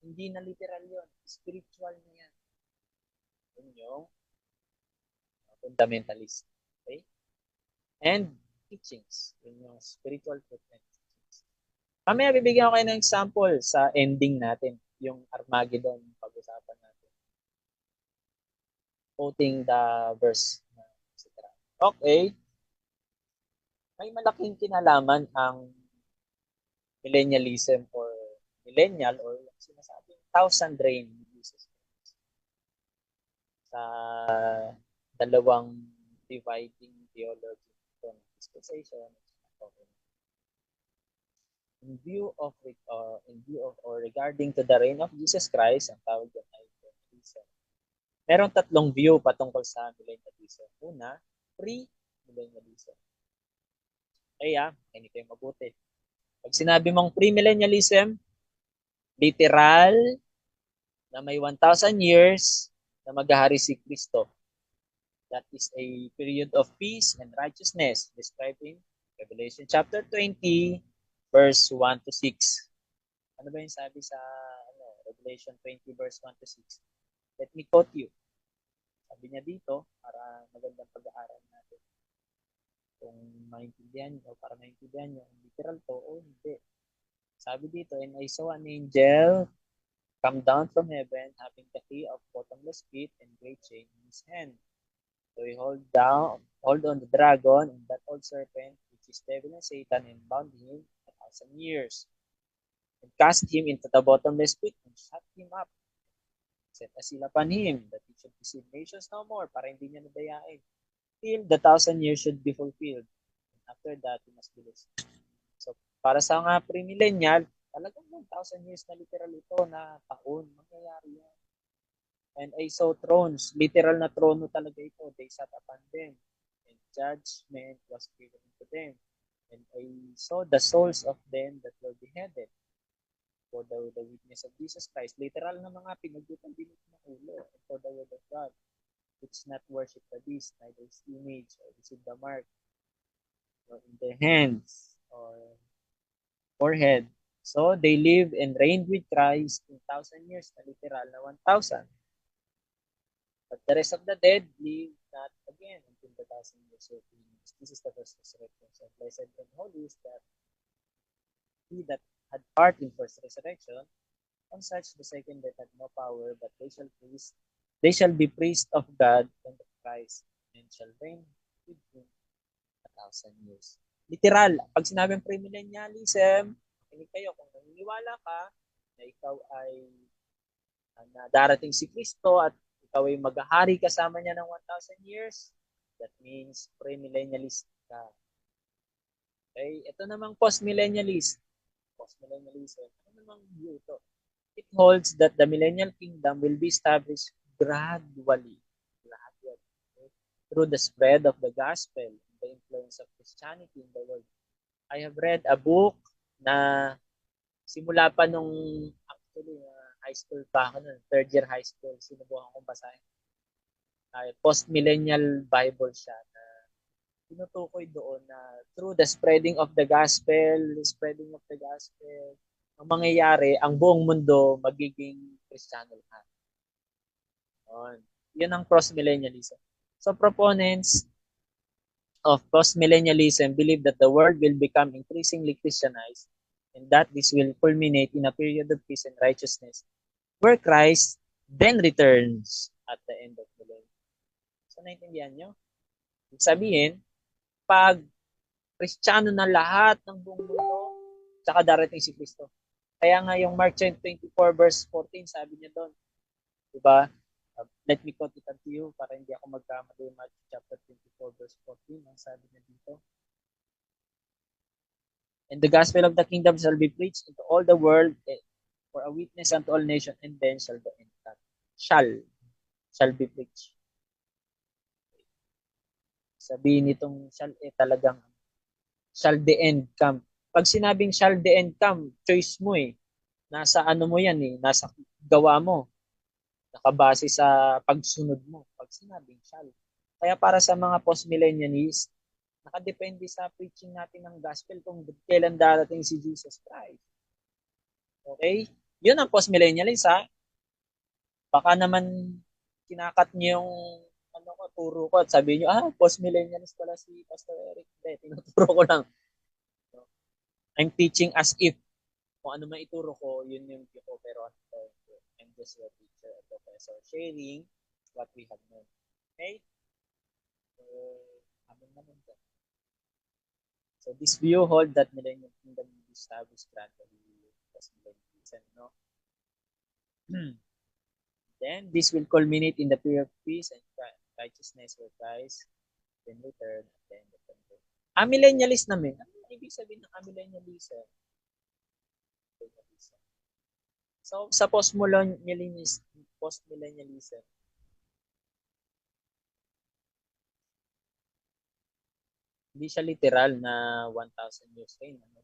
A: Hindi na literal yon, spiritual na yan. Yun yung fundamentalist. Okay? And teachings. Yun yung spiritual truth and teachings. Mamaya bibigyan ko kayo ng example sa ending natin, yung Armageddon, pag-usapan natin. Quoting the verse. Okay. May malaking kinalaman ang millennialism or millennial or sinasabing thousand reign ni Jesus sa dalawang dividing theology ng dispensation. in view of or regarding to the reign of Jesus Christ, ang tawag dyan ay millennialism. Merong tatlong view patungkol sa millennialism. Una, pre-millennialism. Kaya, hindi kayo mabuti. Pag sinabi mong pre-millennialism, literal na may 1,000 years na maghahari si Kristo. That is a period of peace and righteousness described in Revelation chapter 20, verse 1 to 6. Ano ba yung sabi sa Revelation 20, verse 1 to 6? Let me quote you. Sabi niya dito, para magandang pag-aaral natin. Kung maintindihan nyo, para maintindihan nyo, literal to o hindi. Sabi dito, and I saw an angel come down from heaven, having the key of bottomless pit and great chain in his hand. So he hold on the dragon and that old serpent, which is devil and Satan, and bound him 1,000 years, and cast him into the bottomless pit and shut him up. Set a seal upon him, that he should deceive nations no more, para hindi niya nadayain, till the 1,000 years should be fulfilled. And after that, he must be loosed. So, para sa mga premillennial, talagang 1,000 years na literal ito na taon, mangyayari yan. And I saw thrones, literal na trono talaga ito. They sat upon them, and judgment was given to them. And I saw the souls of them that were beheaded for the witness of Jesus Christ. Literal na mga pinagutang dinig ng ulo, and for the word of God, which not worship the beast, neither his image, or receive the mark, or in their hands, or forehead. So they lived and reigned with Christ in 1,000 years, na literal na 1,000. But the rest of the dead live not again until the 1,000 years of peace. This is the first resurrection. So blessed and holy is that he that had part in first resurrection. On such the second death had no power, but they shall be priests of God and of Christ, and shall reign with him 1,000 years. Literal, pag sinabing premillennialism, kinig kayo, kung naniniwala ka na ikaw ay na darating si Kristo at ikaw ay maghahari kasama niya ng 1,000 years, that means premillennialist ka. Okay, ito namang postmillennialism. Ano namang view ito? It holds that the millennial kingdom will be established gradually, okay, through the spread of the gospel and the influence of Christianity in the world. I have read a book na simula pa nung actually high school pa ako, third year high school, sinubukan kong basahin. Post-millennial Bible siya na tinutukoy doon na through the spreading of the gospel, ang mangyayari, ang buong mundo magiging Kristiyano lahat. Yun ang post-millennialism. So proponents of post-millennialism believe that the world will become increasingly Christianized and that this will culminate in a period of peace and righteousness where Christ then returns at the end of the millennium. So naintindihan nyo? Ibig sabihin, pag Kristiyano na lahat ng buong mundo, saka darating si Kristo. Kaya nga yung Mark 24 verse 14, sabi niya doon, diba? Let me quote it unto you para hindi ako magkamali. Mark chapter 24 verse 14, ang sabi niya dito. And the gospel of the kingdom shall be preached into all the world for a witness unto all nations, and then shall the end come. Shall be preached. Sabihin nitong shall talagang shall the end come. Pag sinabing shall the end come, choice mo eh. Nasa ano mo yan eh, nasa gawa mo. Nakabase sa pagsunod mo. Pag sinabing shall. Kaya para sa mga post-millennialists, nakadepende sa preaching natin ng gospel kung kailan darating si Jesus Christ. Okay? Yun ang post-millennialist ha. Baka naman kinakat niyo yung turo ko at sabi niyo, post-millennialist pala si Pastor Eric. Hindi, tinuturo ko lang. I'm teaching as if kung ano man ituro ko, yun yung view ko. Pero I'm just a teacher, a professor, sharing what we have known. Okay? So this view hold that millennial kingdom will be established gradually as millennialism, no? Then this will culminate in the period of peace and righteousness where Christ then return at the end of the day. Millennialist namin. Ano ibig sabihin ng millennialism? So, sa postmillennialism, hindi siya literal na 1,000 years reign. Ano?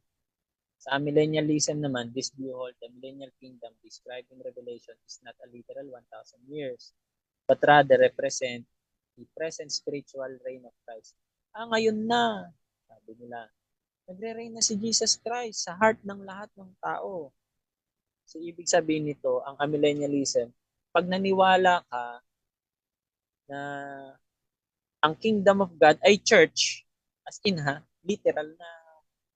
A: Sa millennialism naman, this view hold the millennial kingdom described in Revelation is not a literal 1,000 years, but rather represent the present spiritual reign of Christ. Ngayon na, sabi nila, nagre-reign na si Jesus Christ sa heart ng lahat ng tao. So, ibig sabihin nito, ang amillennialism, pag naniwala ka na ang kingdom of God ay church, as in literal na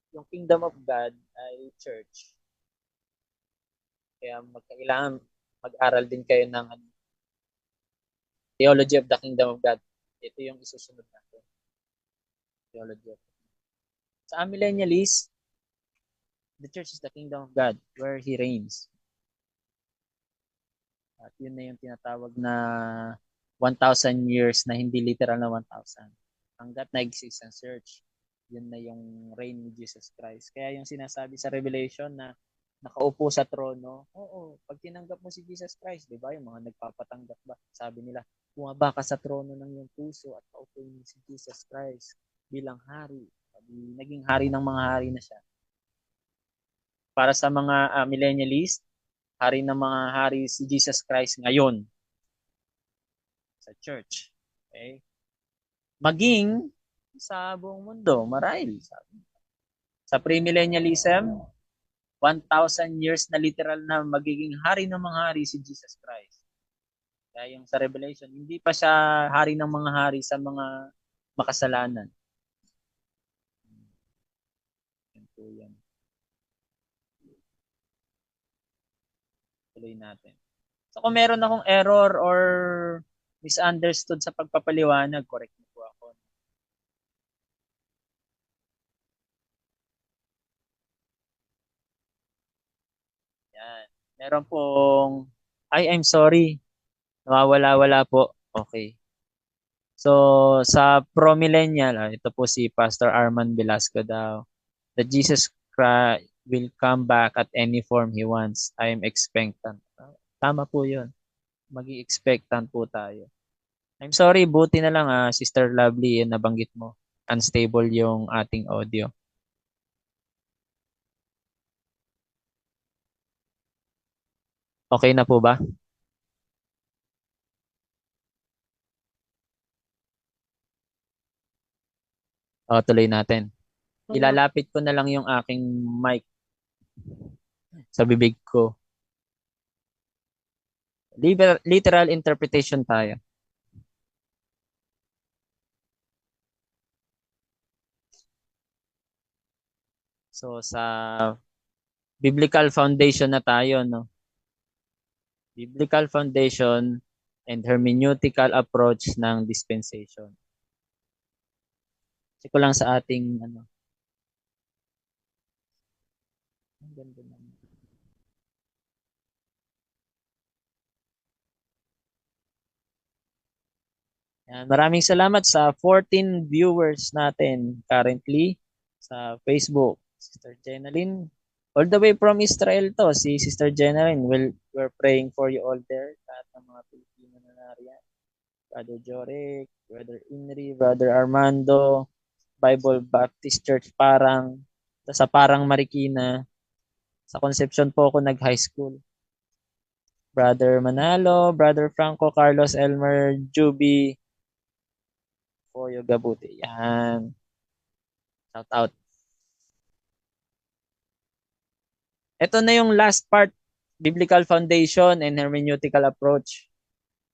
A: yung kingdom of God ay church. Kaya magkailangan mag-aral din kayo ng theology of the kingdom of God. Ito yung isusunod natin. Theology of Sa amillennialist, the church is the kingdom of God where He reigns. At yun na yung tinatawag na 1,000 years na hindi literal na 1,000. Hanggat na-exist ang church, yun na yung reign ni Jesus Christ. Kaya yung sinasabi sa Revelation na nakaupo sa trono, oo, pag tinanggap mo si Jesus Christ, di ba, yung mga nagpapatanggap ba, sabi nila, bumaba ka sa trono ng iyong puso at paupo mo si Jesus Christ bilang hari. Naging hari ng mga hari na siya. Para sa mga millennialist, hari ng mga hari si Jesus Christ ngayon sa church. Okay? Maging sa buong mundo, marahil. Sa premillennialism, 1,000 years na literal na magiging hari ng mga hari si Jesus Christ. Kaya yung sa Revelation, hindi pa siya hari ng mga hari sa mga makasalanan. Yan po yan. Tuloy natin. So kung meron akong error or misunderstood sa pagpapaliwanag, correct mo po ako. Yan. Meron pong, I'm sorry. Nawawala-wala po. Okay. So, sa pro-millennial, ito po si Pastor Arman Velasco daw, that Jesus Christ will come back at any form He wants. I am expectant. Tama po yun. Maging expectant po tayo. I'm sorry, buti na lang Sister Lovely, yun nabanggit mo. Unstable yung ating audio. Okay na po ba? O, tuloy natin. Ilalapit ko na lang yung aking mic sa bibig ko. Literal interpretation tayo. So, sa biblical foundation na tayo, no? Biblical foundation and hermeneutical approach ng dispensation. Kasi ko lang sa ating, ang ganda naman. Yan, maraming salamat sa 14 viewers natin currently sa Facebook. Sister Jenaline, all the way from Israel to, si Sister Jenaline, we're praying for you all there, lahat ng mga Pilipino na nariyan. Brother Joric, Brother Inri, Brother Armando, Bible Baptist Church Parang, sa Parang Marikina. Sa Concepcion po ako nag-high school. Brother Manalo, Brother Franco, Carlos Elmer, Juby, Poyo Gabuti. Yan. Shout out. Ito na yung last part, biblical foundation and hermeneutical approach.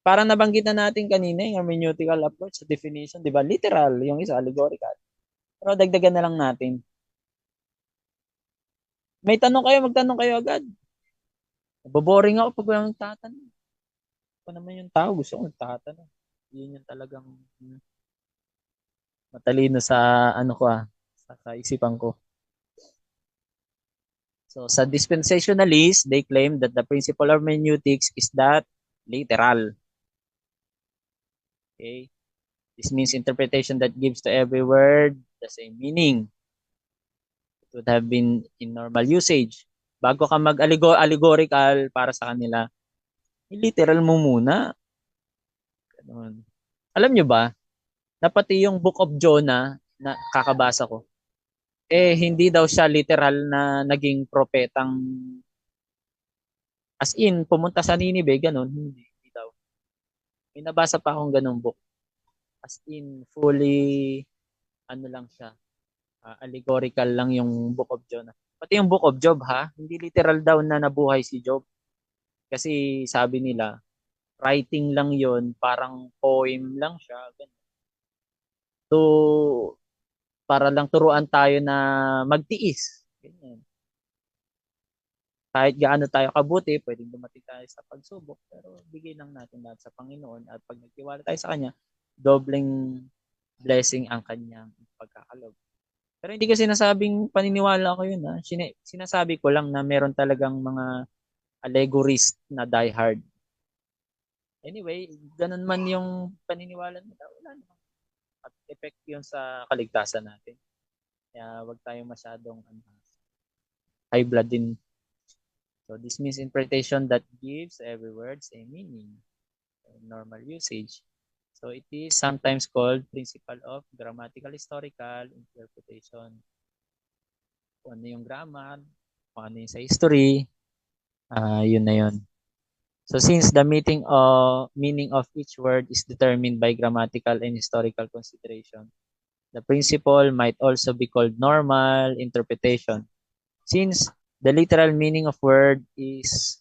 A: Parang nabanggit na natin kanina yung hermeneutical approach sa definition, di ba? Literal, yung isa, allegorical. Pero dagdagan na lang natin. May tanong kayo, magtanong kayo agad. Boboring ako pag walang tatanong. Ako naman yung tao, gusto ko tatanong. Yun yung talagang matalino sa sa isipan ko. So sa dispensationalists, they claim that the principle of hermeneutics is that literal. Okay? This means interpretation that gives to every word the same meaning. It would have been in normal usage. Bago ka mag-allegorical para sa kanila, literal mo muna. Ganun. Alam nyo ba, na pati yung Book of Jonah na kakabasa ko, hindi daw siya literal na naging propetang as in, pumunta sa Ninive, ganun. Hindi daw. May nabasa pa akong ganung book. As in, fully, ano lang siya, allegorical lang yung Book of Jonah. Pati yung Book of Job, ha? Hindi literal daw na nabuhay si Job. Kasi sabi nila, writing lang yon, parang poem lang siya. Ganun. So, para lang turuan tayo na magtiis. Ganyan. Kahit gaano tayo kabuti, pwedeng dumating tayo sa pagsubok, pero bigay lang natin lahat sa Panginoon at pag nagtiwala tayo sa Kanya, dobleng blessing ang Kanyang pagkakalob. Pero hindi ko sinasabing paniniwala ko yun. Ha? Sinasabi ko lang na meron talagang mga allegorist na diehard. Anyway, ganun man yung paniniwala nila, wala namang effect yun sa kaligtasan natin. Kaya wag tayong masyadong high blood din. So this misinterpretation that gives every word a meaning, normal usage. So it is sometimes called principle of grammatical historical interpretation. Kung ano yung grammar, kung ano yung sa history, yun na yun. So since the meaning of each word is determined by grammatical and historical consideration, the principle might also be called normal interpretation. Since the literal meaning of word is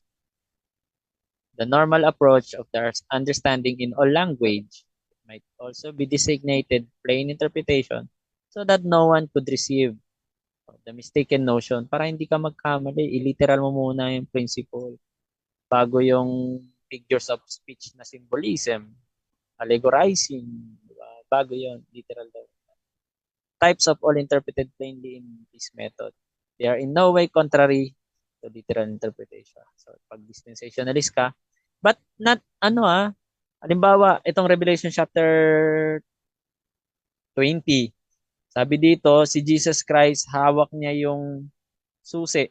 A: the normal approach of the understanding in all language, it might also be designated plain interpretation so that no one could receive the mistaken notion. Para hindi ka magkamali, iliteral mo muna yung principle bago yung figures of speech na symbolism, allegorizing, diba? Bago yon, literal daw. Types of all interpreted plainly in this method. They are in no way contrary to literal interpretation. So, pag dispensationalist ka, but not, halimbawa, itong Revelation chapter 20, sabi dito, si Jesus Christ, hawak niya yung susi.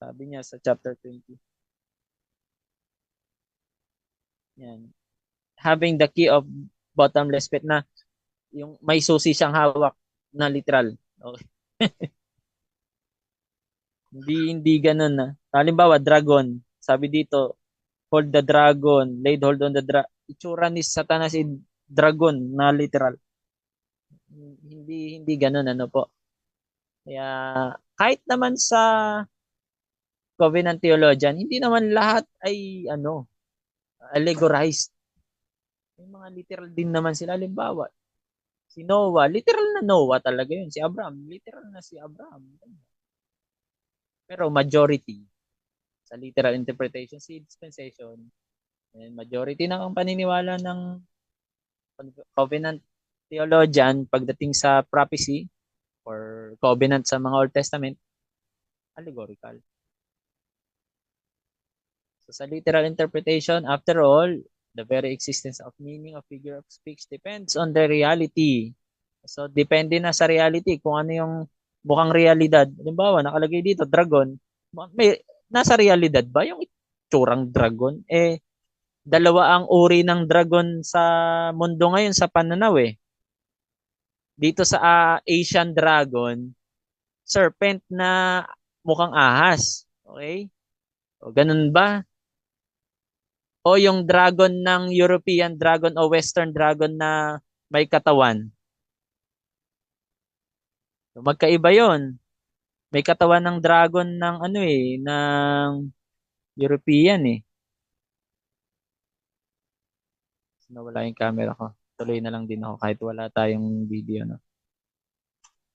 A: Sabi niya sa chapter 20. Yan. Having the key of bottomless pit na yung may susi siyang hawak na literal. Okay. Hindi ganoon na. Halimbawa, dragon. Sabi dito, hold the dragon, laid hold on the dragon. Itsura ni Satanas si dragon na literal. Hindi ganoon ano po. Kaya kahit naman sa Covenant theologian, hindi naman lahat ay allegorized. May mga literal din naman sila. Halimbawa, si Noah, literal na Noah talaga yun. Si Abraham, literal na si Abraham. Pero majority sa literal interpretation, si dispensation, and majority ng paniniwala ng covenant theologian pagdating sa prophecy or covenant sa mga Old Testament, allegorical. So sa literal interpretation, after all, the very existence of meaning of figure of speech depends on the reality. So depende na sa reality kung ano yung mukhang realidad. Halimbawa, nakalagay dito, dragon. May, nasa realidad ba yung itsurang dragon? Dalawa ang uri ng dragon sa mundo ngayon sa pananaw eh. Dito sa Asian dragon, serpent na mukhang ahas. Okay? O ganun ba? O yung dragon ng European dragon o Western dragon na may katawan. So, magkaiba yon. May katawan ng dragon ng ng European eh. Nawala yung camera ko. Tuloy na lang din ako kahit wala tayong video. No?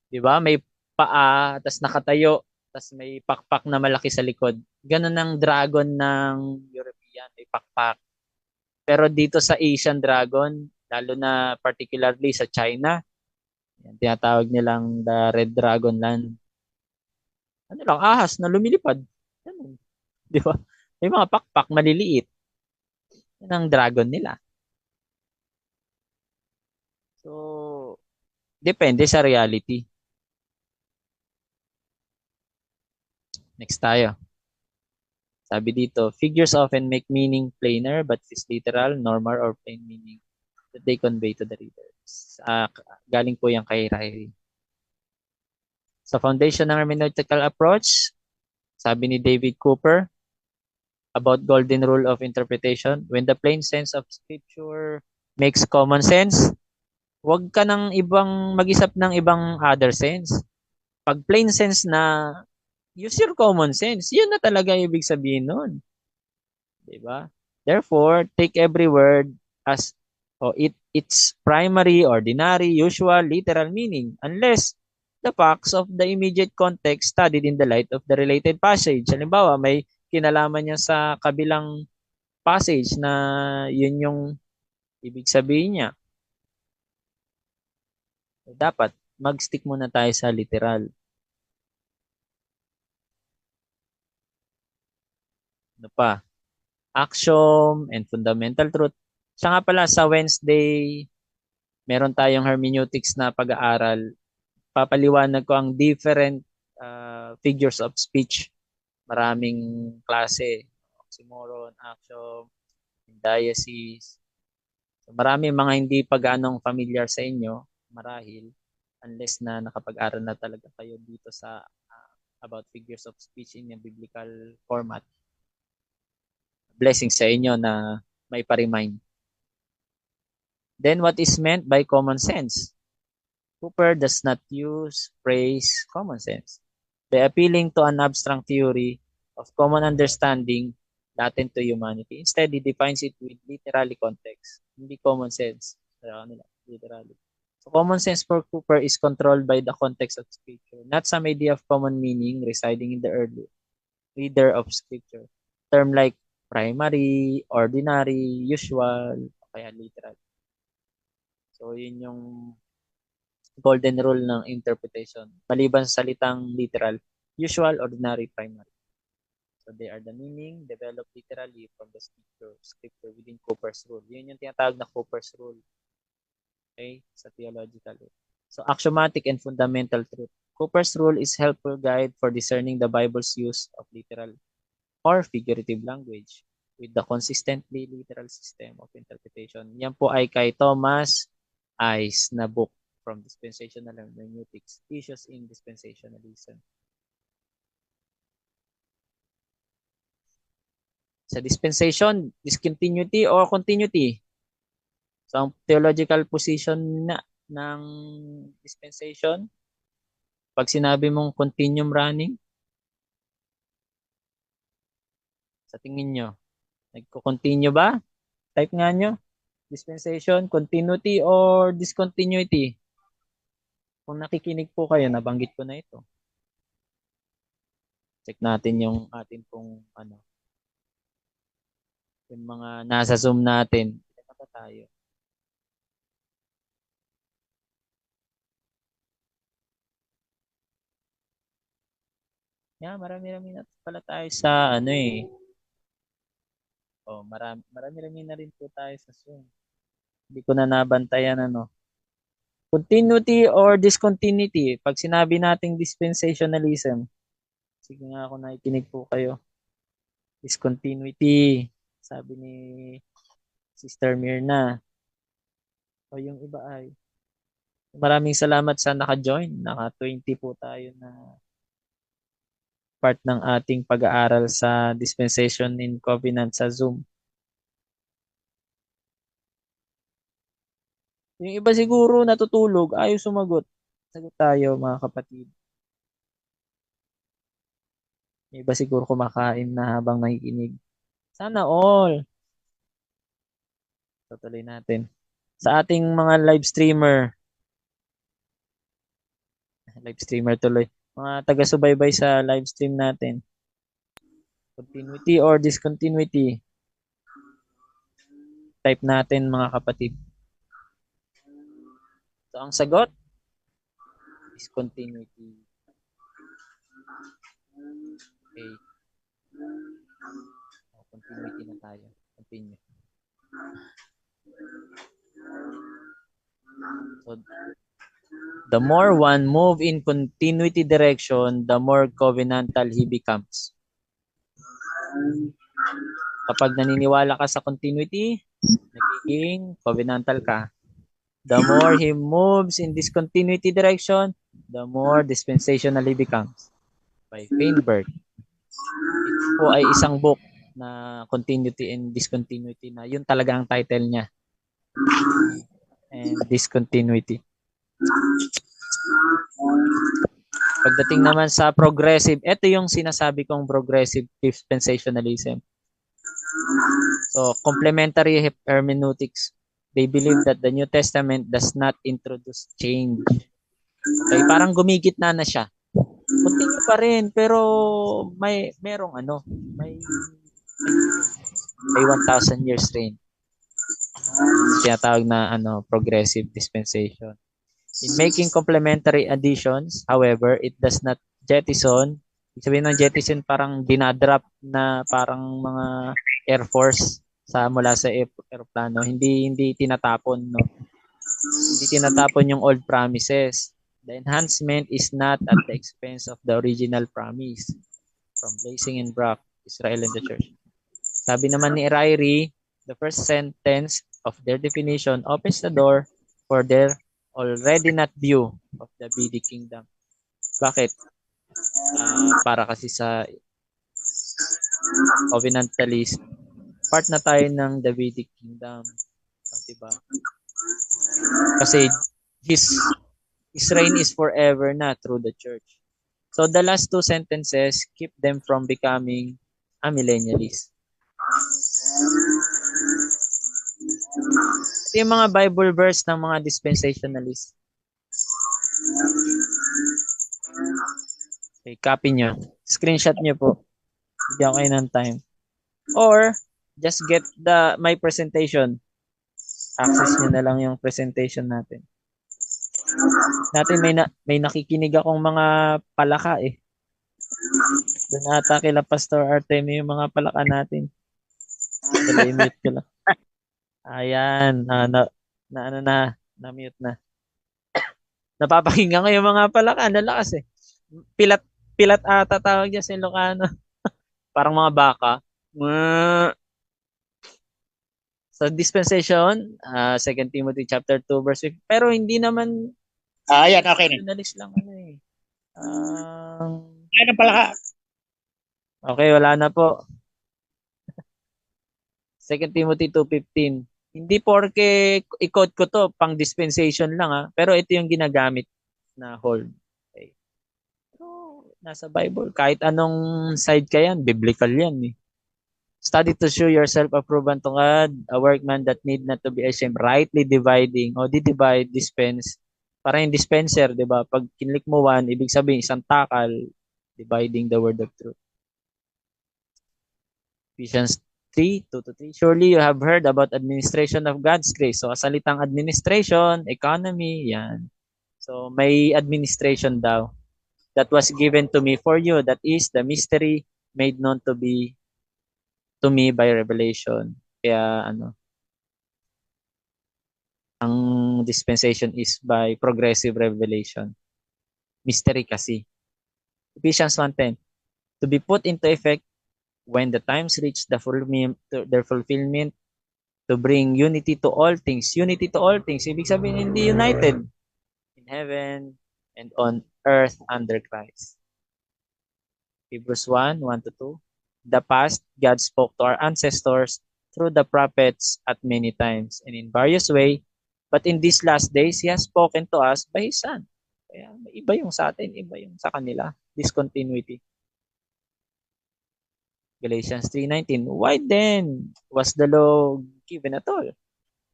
A: Di ba? May paa, tas nakatayo, tas may pakpak na malaki sa likod. Ganun ang dragon ng European. May pakpak. Pero dito sa Asian dragon, lalo na particularly sa China, yan, tinatawag nilang the Red Dragon Land. Ano lang, ahas na lumilipad. Ganun. Di ba? May mga pakpak maliliit. Yan ang dragon nila. So, depende sa reality. Next tayo. Sabi dito, figures often make meaning plainer but is literal, normal, or plain meaning that they convey to the readers. Galing po yan kay Riley. Sa foundation ng hermeneutical approach, sabi ni David Cooper about golden rule of interpretation, when the plain sense of scripture makes common sense, huwag ka ng ibang mag-isip ng ibang other sense. Pag plain sense na, use your common sense. Yun na talaga ibig sabihin nun. Diba? Therefore, take every word as its primary, ordinary, usual, literal meaning unless the facts of the immediate context studied in the light of the related passage. Halimbawa, may kinalaman niya sa kabilang passage na yun yung ibig sabihin niya. Dapat mag-stick muna tayo sa literal. Ano pa? Axiom and fundamental truth. Siya nga pala sa Wednesday, meron tayong hermeneutics na pag-aaral. Papaliwanag ko ang different figures of speech. Maraming klase. Oxymoron, axiom, diasis. So, marami mga hindi pa ganong familiar sa inyo, marahil, unless na nakapag-aral na talaga kayo dito sa about figures of speech in a biblical format. Blessing sa inyo na may pa-remind. Then what is meant by common sense? Cooper does not use phrase common sense by appealing to an abstract theory of common understanding latent to humanity. Instead, he defines it with literally context, hindi common sense. Literally. So common sense for Cooper is controlled by the context of Scripture, not some idea of common meaning residing in the early reader of Scripture. Term like primary, ordinary, usual, kaya literal. So, yun yung golden rule ng interpretation. Maliban sa salitang literal, usual, ordinary, primary. So, they are the meaning developed literally from the scripture within Cooper's rule. Yun yung tinatawag na Cooper's rule. Okay? Sa theological rule. So, axiomatic and fundamental truth. Cooper's rule is helpful guide for discerning the Bible's use of literal or figurative language with the consistently literal system of interpretation. Yan po ay kay Thomas Ice na book from Dispensational Hermeneutics, Issues in Dispensationalism. Sa dispensation, discontinuity or continuity. So, ang theological position ng dispensation, pag sinabi mong continuum running, sa tingin nyo, nagko-continue ba? Type nga nyo. Dispensation, continuity, or discontinuity. Kung nakikinig po kayo, nabanggit ko na ito. Check natin yung atin pong yung mga nasa Zoom natin. Ito pa tayo. Yeah, marami-rami na pala tayo sa marami-rami na rin po tayo sa Zoom. Hindi ko na nabantayan Continuity or discontinuity. Pag sinabi nating dispensationalism, sige nga ako nakikinig po kayo. Discontinuity, sabi ni Sister Mirna. O yung iba ay. Maraming salamat sa naka-join. Naka-20 po tayo na part ng ating pag-aaral sa Dispensation in Covenant sa Zoom. Yung iba siguro natutulog, ayaw sumagot. Sagot tayo mga kapatid. Yung iba siguro kumakain na habang nakikinig. Sana all. Tutuloy natin. Sa ating mga live streamer tuloy. Mga taga-subaybay sa live stream natin. Continuity or discontinuity? Type natin mga kapatid. So, ang sagot, discontinuity. Okay. Continuity na tayo. Continue. So, the more one move in continuity direction, the more covenantal he becomes. Kapag naniniwala ka sa continuity, nagiging covenantal ka. The more he moves in this continuity direction, the more dispensational he becomes. By Feinberg. Ito po ay isang book na continuity and discontinuity na yun talaga ang title niya. And discontinuity. Pagdating naman sa progressive, ito yung sinasabi kong progressive dispensationalism. So, complementary hermeneutics. They believe that the New Testament does not introduce change. Okay, parang gumigitna na siya. Continue pa rin, pero merong may 1,000 years reign. Tinatawag na progressive dispensation. In making complementary additions, however, it does not jettison. Ibig sabihin ng jettison parang dinadrop na parang mga Air Force mula sa aeroplano. Hindi tinatapon, no? Hindi tinatapon yung old promises. The enhancement is not at the expense of the original promise. From Blazing and Brock, Israel and the Church. Sabi naman ni Ryrie, the first sentence of their definition opens the door for their already not view of the BD kingdom. Bakit? Para kasi sa covenantalist, part na tayo ng Davidic kingdom. Diba? Kasi his reign is forever na through the church. So the last two sentences keep them from becoming a millennialist. Ito yung mga Bible verse ng mga dispensationalists. Okay, copy nyo. Screenshot nyo po. Bigyan kayo ng time. Or, just get my presentation. Access nyo na lang yung presentation natin. May nakikinig akong mga palaka eh. Doon ata kila Pastor Artemio yung mga palaka natin. I-mute ko lang. Ayan. Na-mute na. Napapakinggan ko yung mga palaka. Lalakas eh. Pilat ata tawag niya sa Ilocano. Parang mga baka. So dispensation, 2 Timothy chapter 2 verse 5. Pero hindi naman
B: yan, okay na.
A: Nalis lang
B: Ano pala ka?
A: Okay, wala na po. 2 Timothy 2:15. Hindi porke i-quote ko to pang dispensation lang pero ito yung ginagamit na hold. Okay. So, nasa Bible, kahit anong side ka yan, biblical yan eh. Study to show yourself approved unto God, a workman that need not to be ashamed, rightly dividing, divide, dispense. Para yung dispenser, di ba? Pag kinlik mo one, ibig sabihin isang takal, dividing the word of truth. Ephesians 3:2-3. Surely you have heard about administration of God's grace. So, salitang administration, economy, yan. So, may administration daw that was given to me for you. That is the mystery made known to me by revelation. Kaya ang dispensation is by progressive revelation. Mystery kasi. Ephesians 1:10. To be put into effect when the times reach their fulfillment, to bring unity to all things. Unity to all things. Ibig sabihin, hindi united in heaven and on earth under Christ. Hebrews 1:1-2. The past, God spoke to our ancestors through the prophets at many times and in various ways, but in these last days, He has spoken to us by His Son. Kaya iba yung sa atin, iba yung sa kanila. Discontinuity. Galatians 3:19. Why then was the law given at all?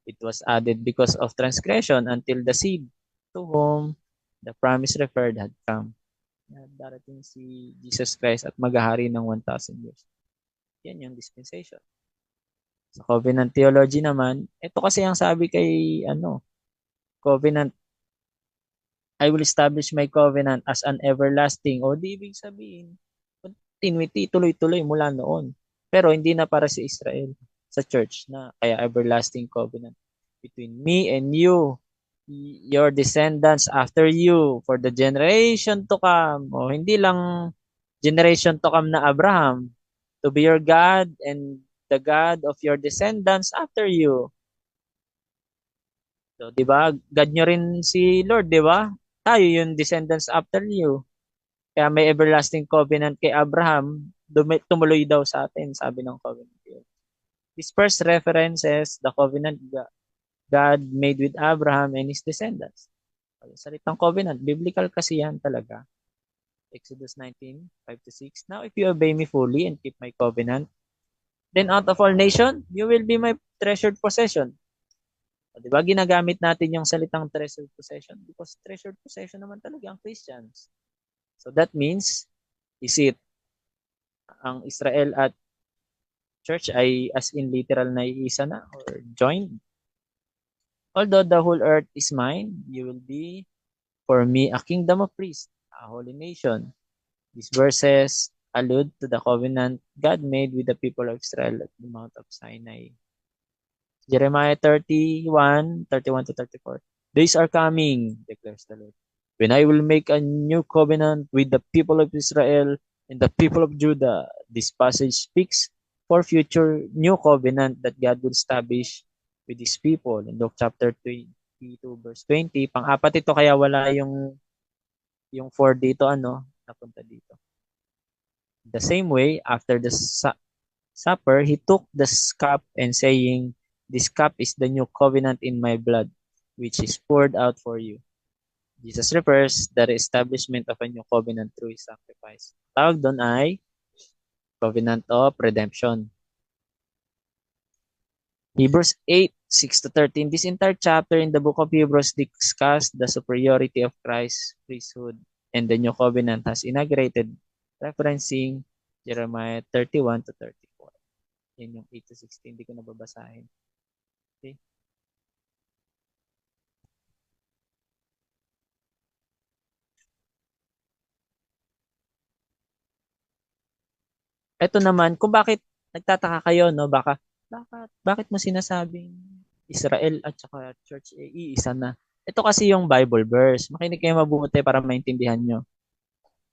A: It was added because of transgression until the seed to whom the promise referred had come. Darating si Jesus Christ at maghahari ng 1,000 years. Yan yung dispensation. Sa covenant theology naman, ito kasi ang sabi kay covenant, I will establish my covenant as an everlasting. Di ibig sabihin, continuity, tuloy-tuloy mula noon. Pero hindi na para si Israel sa church na kaya everlasting covenant between me and you, your descendants after you, for the generation to come. Hindi lang generation to come na Abraham, to be your God and the God of your descendants after you. So, di ba? God nyo rin si Lord, di ba? Tayo yung descendants after you. Kaya may everlasting covenant kay Abraham, tumuloy daw sa atin, sabi ng covenant. This first references the covenant God made with Abraham and his descendants. Salitang covenant, biblical kasi yan talaga. Exodus 19:5-6. Now, if you obey me fully and keep my covenant, then out of all nations, you will be my treasured possession. O, di ba? Ginagamit natin yung salitang treasured possession because treasured possession naman talaga ang Christians. So that means, is it ang Israel at church ay as in literal na iisa na or joined? Although the whole earth is mine, you will be for me a kingdom of priests, a holy nation. These verses allude to the covenant God made with the people of Israel at the Mount of Sinai. Jeremiah 31:31-34. Days are coming, declares the Lord, when I will make a new covenant with the people of Israel and the people of Judah. This passage speaks for future new covenant that God will establish with his people. In Luke chapter 22 verse 20, pang-apat ito kaya wala yung 4 dito napunta dito. The same way, after the supper, he took the cup and saying, "This cup is the new covenant in my blood, which is poured out for you." Jesus refers the establishment of a new covenant through his sacrifice. Tawag doon ay covenant of redemption. Hebrews 8:6-13. This entire chapter in the book of Hebrews discusses the superiority of Christ's priesthood and the new covenant has inaugurated, referencing Jeremiah 31-34. Yan yung 8-16. Hindi ko nababasahin. Okay. Ito naman, kung bakit nagtataka kayo, no? Bakit mo sinasabing Israel at saka church iisa na? Ito kasi yung Bible verse. Makinig kayo mabuti para maintindihan nyo.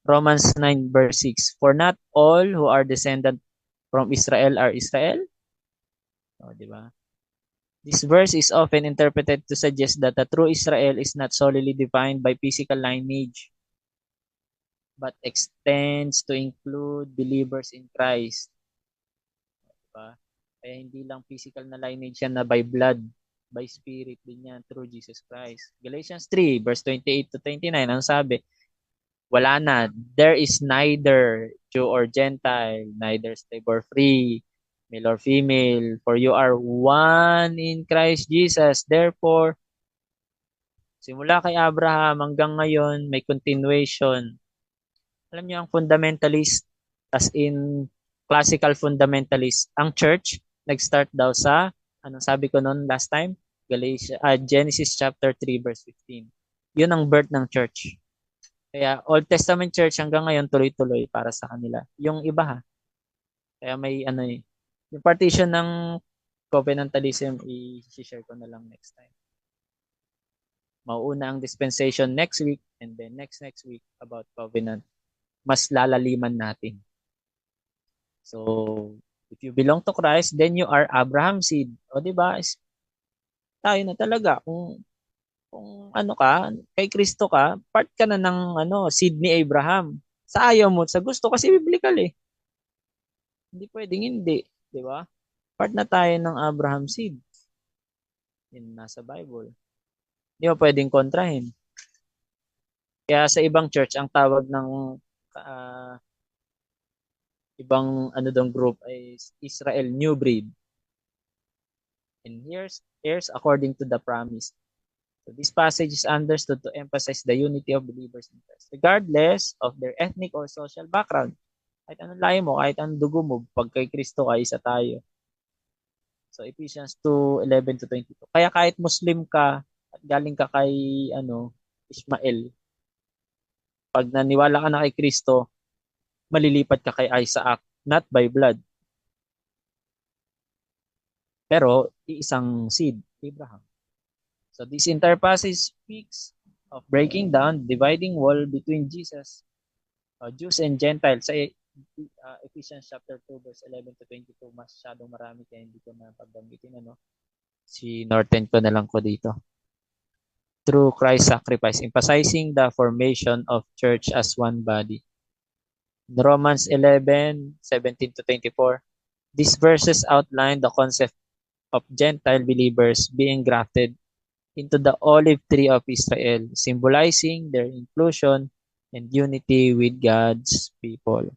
A: Romans 9 verse 6. For not all who are descendant from Israel are Israel. O, di ba? This verse is often interpreted to suggest that the true Israel is not solely defined by physical lineage, but extends to include believers in Christ. Diba? Kaya hindi lang physical na lineage yan na by blood, by spirit din yan through Jesus Christ. Galatians 3 verse 28-29, ang sabi, wala na. There is neither Jew or Gentile, neither slave or free, male or female, for you are one in Christ Jesus. Therefore, simula kay Abraham hanggang ngayon, may continuation. Alam niyo ang fundamentalist, as in classical fundamentalist, ang church, nag-start daw sa, anong sabi ko noon last time? Genesis chapter 3 verse 15. Yun ang birth ng church. Kaya Old Testament church hanggang ngayon tuloy-tuloy para sa kanila. Yung iba ha. Kaya may yung partition ng covenantalism i-share ko na lang next time. Mauuna ang dispensation next week and then next week about covenant. Mas lalaliman natin. So, if you belong to Christ, then you are Abraham's seed. O di ba? Tayo na talaga kung kay Kristo ka, part ka na ng seed ni Abraham. Sa ayaw mo, sa gusto kasi biblical eh. Hindi pwedeng hindi, di ba? Part na tayo ng Abraham seed. Yan nasa Bible. Hindi mo pwedeng kontrahin. Kaya sa ibang church, ang tawag ng ibang group ay Israel New Breed. And here's according to the promise. So this passage is understood to emphasize the unity of believers in Christ, regardless of their ethnic or social background. Kahit anong lahi mo, kahit anong dugo mo, pag kay Kristo ka, isa tayo. So Ephesians 2:11-22. Kaya kahit Muslim ka, at galing ka kay Ishmael, pag naniwala ka na kay Kristo, malilipat ka kay Isaac, not by blood. Pero iisang seed, Abraham. So this entire passage speaks of breaking down dividing wall between Jesus, Jews and Gentiles. Ephesians chapter 2 verse 11 to 22, masyadong marami kaya hindi ko na pagbanggitin, ano. Si Norton ko na lang ko dito. Through Christ's sacrifice, emphasizing the formation of church as one body. In Romans 11:17 to 24, these verses outline the concept of Gentile believers being grafted into the olive tree of Israel, symbolizing their inclusion and unity with God's people.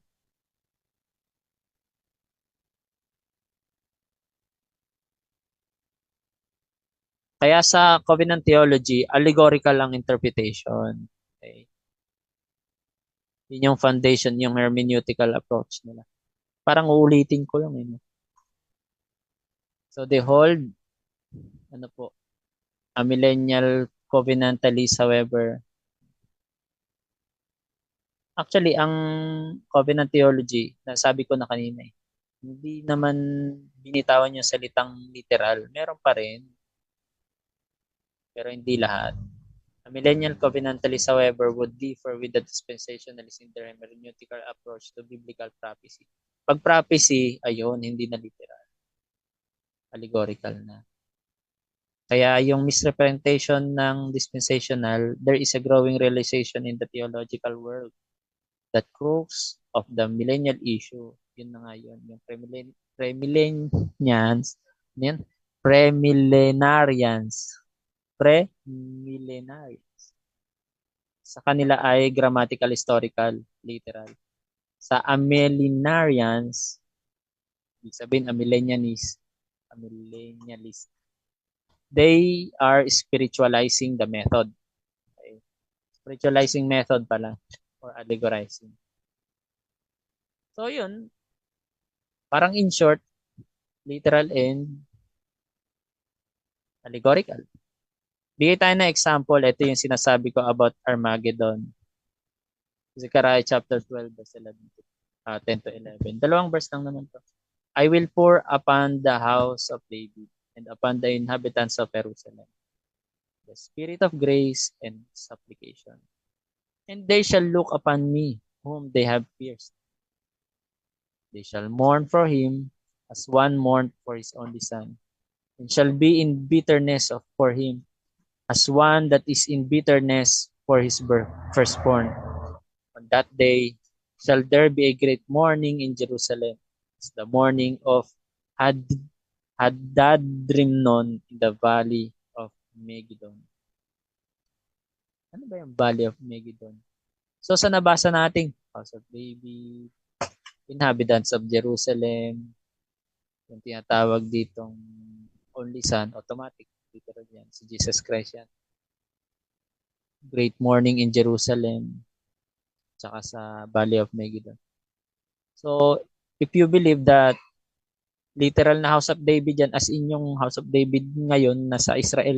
A: Kaya sa covenant theology, allegorical ang interpretation. Okay? Yun yung foundation, yung hermeneutical approach nila. Parang uulitin ko lang. So they hold, ano po, a millennial covenantalist, however, actually, ang covenant theology, nasabi ko na kanina, hindi naman binitawan yung salitang literal. Meron pa rin, pero hindi lahat. A millennial covenantalist, however, would differ with the dispensationalist in their hermeneutical approach to biblical prophecy. Pag prophecy, ayun, hindi na literal. Allegorical na. Kaya yung misrepresentation ng dispensational, there is a growing realization in the theological world that crux of the millennial issue, yun na nga yun, yung premillennials, yun, premillenarians, sa kanila ay grammatical, historical, literal. Sa amillenarians, ibig sabihin amillennialist, they are spiritualizing the method. Okay? Spiritualizing method pala, or allegorizing. So yun, parang in short, literal and allegorical. Bigay tayo na example. Ito yung sinasabi ko about Armageddon. Zechariah chapter 12 verse 11 10 to 11. Dalawang verse lang naman to. I will pour upon the house of David and upon the inhabitants of Jerusalem the spirit of grace and supplication. And they shall look upon me whom they have pierced. They shall mourn for him as one mourned for his only son, and shall be in bitterness for him as one that is in bitterness for his firstborn. On that day shall there be a great mourning in Jerusalem. It's the mourning of Hadadrimnon in the valley of Megiddo. Ano ba yung valley of Megiddo? So sa nabasa nating House of David, inhabitants of Jerusalem, yung tinatawag ditong only son, automatic dito rin yan, si Jesus Christ yan. Great mourning in Jerusalem, tsaka sa Valley of Megiddo. So, if you believe that literal na House of David yan, as in yung House of David ngayon nasa Israel,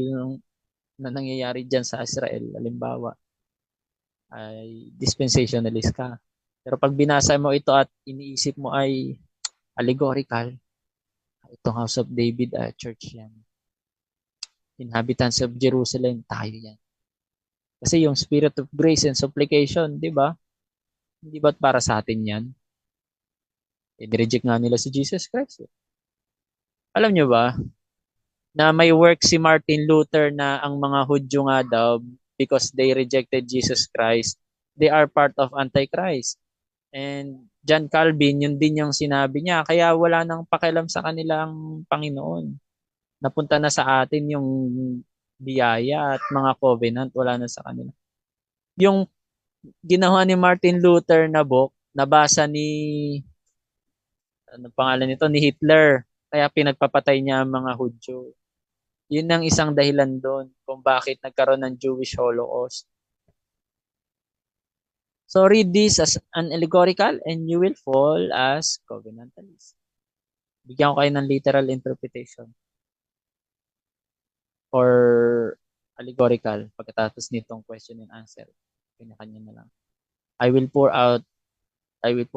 A: na nangyayari dyan sa Israel, halimbawa, ay dispensationalist ka. Pero pag binasa mo ito at iniisip mo ay allegorical, itong House of David, church yan. Inhabitants of Jerusalem, tayo yan. Kasi yung spirit of grace and supplication, di ba? Hindi ba't para sa atin yan? I-reject nga nila si Jesus Christ. Alam nyo ba, na may work si Martin Luther na ang mga Hudyo nga daw, because they rejected Jesus Christ, they are part of Antichrist. And John Calvin, yun din yung sinabi niya, kaya wala nang pakialam sa kanilang Panginoon. Napunta na sa atin yung biyaya at mga covenant, wala na sa kanila. Yung ginawa ni Martin Luther na book, nabasa ni, ano pangalan nito, ni Hitler, kaya pinagpapatay niya ang mga Hudyo. Yun ang isang dahilan doon kung bakit nagkaroon ng Jewish Holocaust. So read this as an allegorical and you will fall as covenantalist. Bigyan ko kayo ng literal interpretation or allegorical pagkatapos nitong question and answer. Kanya-kanya na lang. I will pour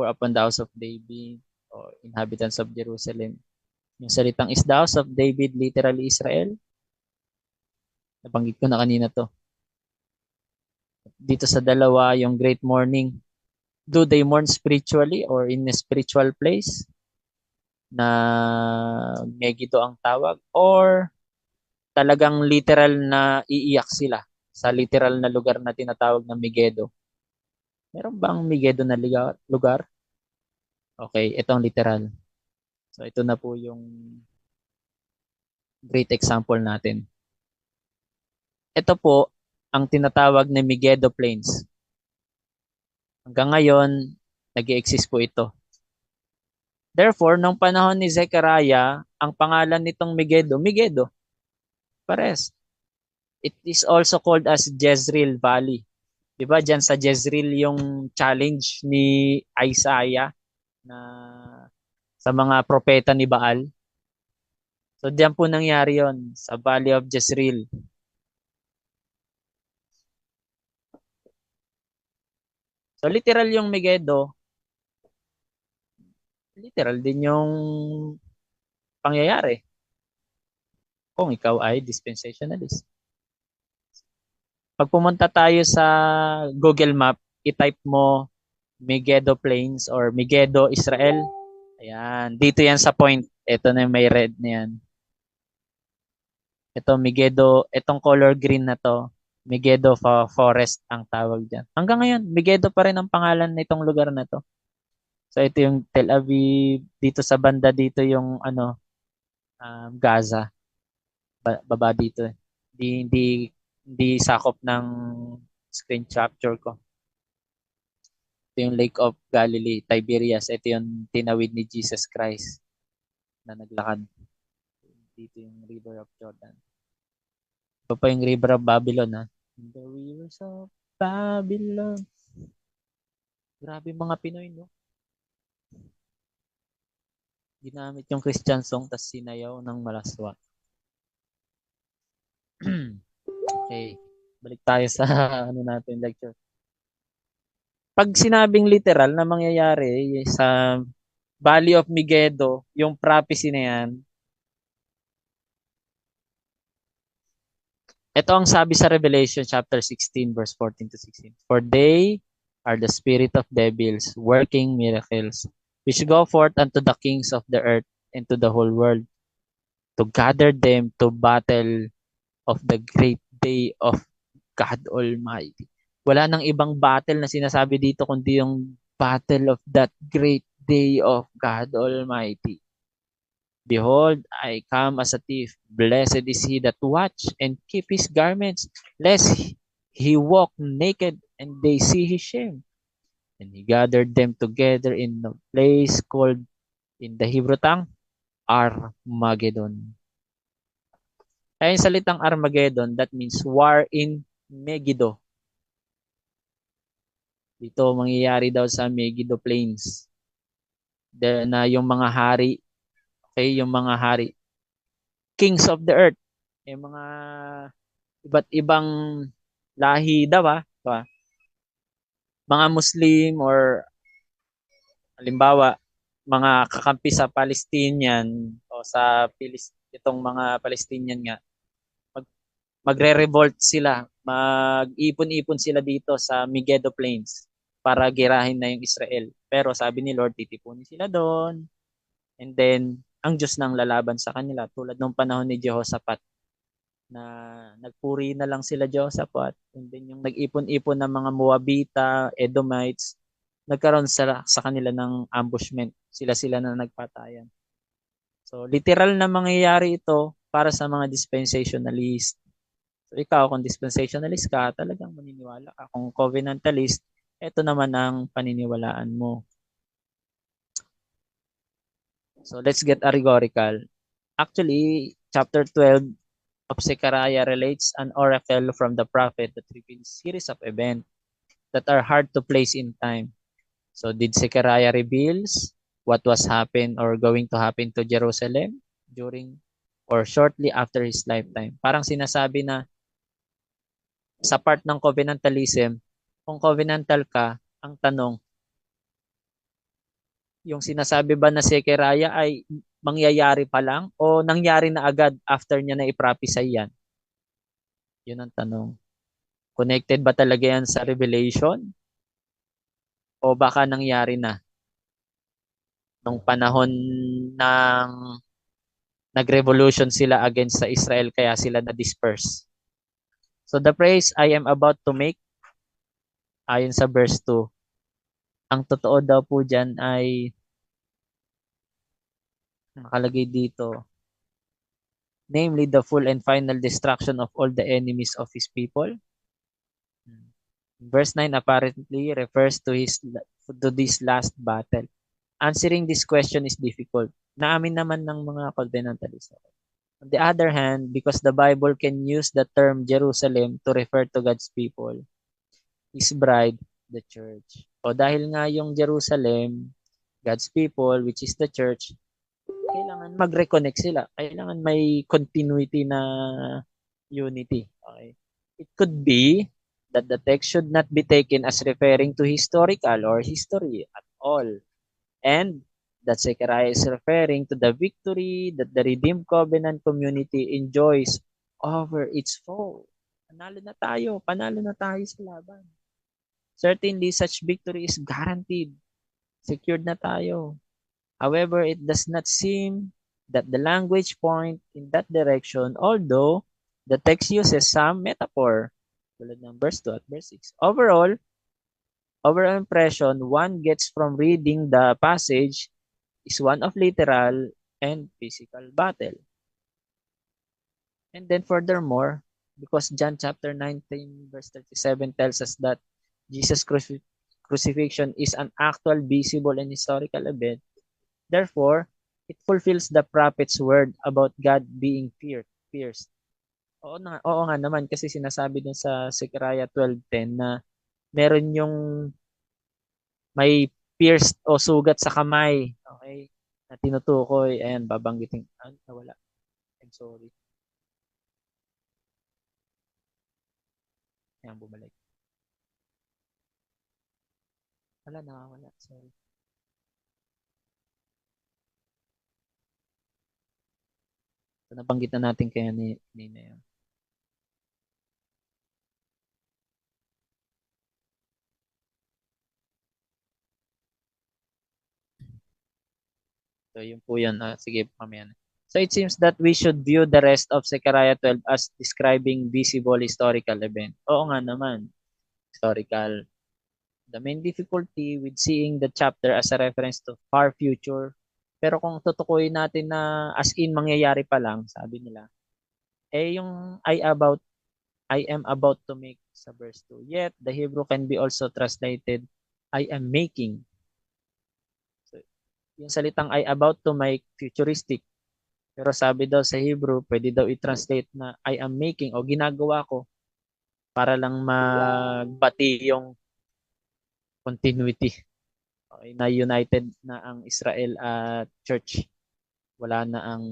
A: upon the house of David or inhabitants of Jerusalem. Yung salitang is the house of David, literally Israel. Nabanggit ko na kanina to. Dito sa dalawa, yung great mourning. Do they mourn spiritually or in a spiritual place na Megiddo ang tawag? Or talagang literal na iiyak sila sa literal na lugar na tinatawag na Megiddo? Meron bang Megiddo na lugar? Okay, itong literal. So ito na po yung great example natin. Ito po ang tinatawag na Megiddo Plains. Hanggang ngayon, nag-exist po ito. Therefore, nung panahon ni Zechariah, ang pangalan nitong Megiddo, Megiddo, pares. It is also called as Jezreel Valley. Di ba dyan sa Jezreel yung challenge ni Isaiah na sa mga propeta ni Baal? So diyan po nangyari yon sa Valley of Jezreel. So literal yung Megiddo, literal din yung pangyayari kung ikaw ay dispensationalist. Pag pumunta tayo sa Google Map, i-type mo Megiddo Plains or Megiddo Israel. Ayan, dito yan sa point. Ito na yung may red na yan. Ito Megiddo, itong color green na to, Megiddo Forest ang tawag diyan. Hanggang ngayon, Megiddo pa rin ang pangalan nitong lugar na to. So ito yung Tel Aviv, dito sa banda dito yung Gaza. Baba dito. Hindi sakop ng screen capture ko. Ito yung Lake of Galilee, Tiberias. Ito yung tinawid ni Jesus Christ na naglakad. Dito yung River of Jordan. Ito pa yung River of Babylon, ha? The rivers of Babylon. Grabe mga Pinoy, no? Ginamit yung Christian song tas sinayaw ng malaswa. Okay. Balik tayo sa natin lecture. Pag sinabing literal na mangyayari sa Valley of Megiddo, yung prophecy na yan, ito ang sabi sa Revelation chapter 16 verse 14 to 16. For they are the spirit of devils working miracles, which go forth unto the kings of the earth and to the whole world, to gather them to battle of the great day of God Almighty. Wala nang ibang battle na sinasabi dito kundi yung battle of that great day of God Almighty. Behold, I come as a thief. Blessed is he that watch and keep his garments, lest he walk naked and they see his shame. And he gathered them together in a place called in the Hebrew tongue, Armageddon. Kaya yung salitang Armageddon, that means war in Megiddo. Dito mangyayari daw sa Megiddo Plains. Na yung mga hari, okay, yung mga hari, kings of the earth, yung mga iba't ibang lahi daw, diba? Mga Muslim or halimbawa, mga kakampi sa Palestinian o sa itong mga Palestinian nga, magre-revolt sila, mag-ipon-ipon sila dito sa Megiddo Plains para girahin na yung Israel. Pero sabi ni Lord, titipunin sila doon. And then, ang Diyos nang lalaban sa kanila. Tulad nung panahon ni Jehoshaphat na nagpuri na lang sila Jehoshaphat. And then yung nag-ipon-ipon ng mga Moabita, Edomites, nagkaroon sa kanila ng ambushment. Sila na nagpatayan. So, literal na mangyayari ito para sa mga dispensationalist. So, ikaw, kung dispensationalist ka, talagang maniniwala ka. Kung covenantalist, ito naman ang paniniwalaan mo. So, let's get allegorical. Actually, chapter 12 of Zechariah relates an oracle from the prophet that reveals series of events that are hard to place in time. So, did Zechariah reveals what was happen or going to happen to Jerusalem during or shortly after his lifetime? Parang sinasabi na sa part ng covenantalism, kung covenantal ka, ang tanong, yung sinasabi ba na Zechariah ay mangyayari pa lang o nangyari na agad after niya na i-prophesy yan? Yun ang tanong. Connected ba talaga yan sa Revelation? o baka nangyari na nung panahon ng nag-revolution sila against sa Israel kaya sila na-disperse. So the praise I am about to make, ayon sa verse 2, ang totoo daw po dyan ay nakalagay dito, namely the full and final destruction of all the enemies of his people. Verse 9 apparently refers to this last battle. Answering this question is difficult. Naamin naman ng mga covenantalists. On the other hand, because the Bible can use the term Jerusalem to refer to God's people, His bride, the church. O dahil nga yung Jerusalem, God's people, which is the church, kailangan mag-reconnect sila. Kailangan may continuity na unity. Okay? It could be that the text should not be taken as referring to historical or history at all. And that Zechariah is referring to the victory that the redeemed covenant community enjoys over its foe. Panalo na tayo sa laban. Certainly, such victory is guaranteed. Secured na tayo. However, it does not seem that the language point in that direction, although the text uses some metaphor, tulad ng verse 2 at verse 6. Overall impression one gets from reading the passage is one of literal and physical battle. And then furthermore, because John chapter 19 verse 37 tells us that Jesus' crucifixion is an actual, visible, and historical event, therefore, it fulfills the prophet's word about God being pierced. Oo nga naman kasi sinasabi din sa Zechariah 12:10 na meron yung may pierced o sugat sa kamay. Okay? Na tinutukoy. Ayan, babanggitin. Nawala. I'm sorry. Ayan, bumalik. Nakawala. Sorry. So, nabanggit na natin kaya ni yun. So, yun po yan. Sige, mamaya na. So, it seems that we should view the rest of Zechariah 12 as describing visible historical event. Oo nga naman. Historical. The main difficulty with seeing the chapter as a reference to far future, pero kung tutukuyin natin na as in mangyayari pa lang, sabi nila, yung I am about to make sa verse 2. Yet, the Hebrew can be also translated, I am making. So, yung salitang I about to make, futuristic. Pero sabi daw sa Hebrew, pwede daw i-translate na I am making o ginagawa ko para lang magbati yung continuity. Okay, na united na ang Israel at church. Wala na ang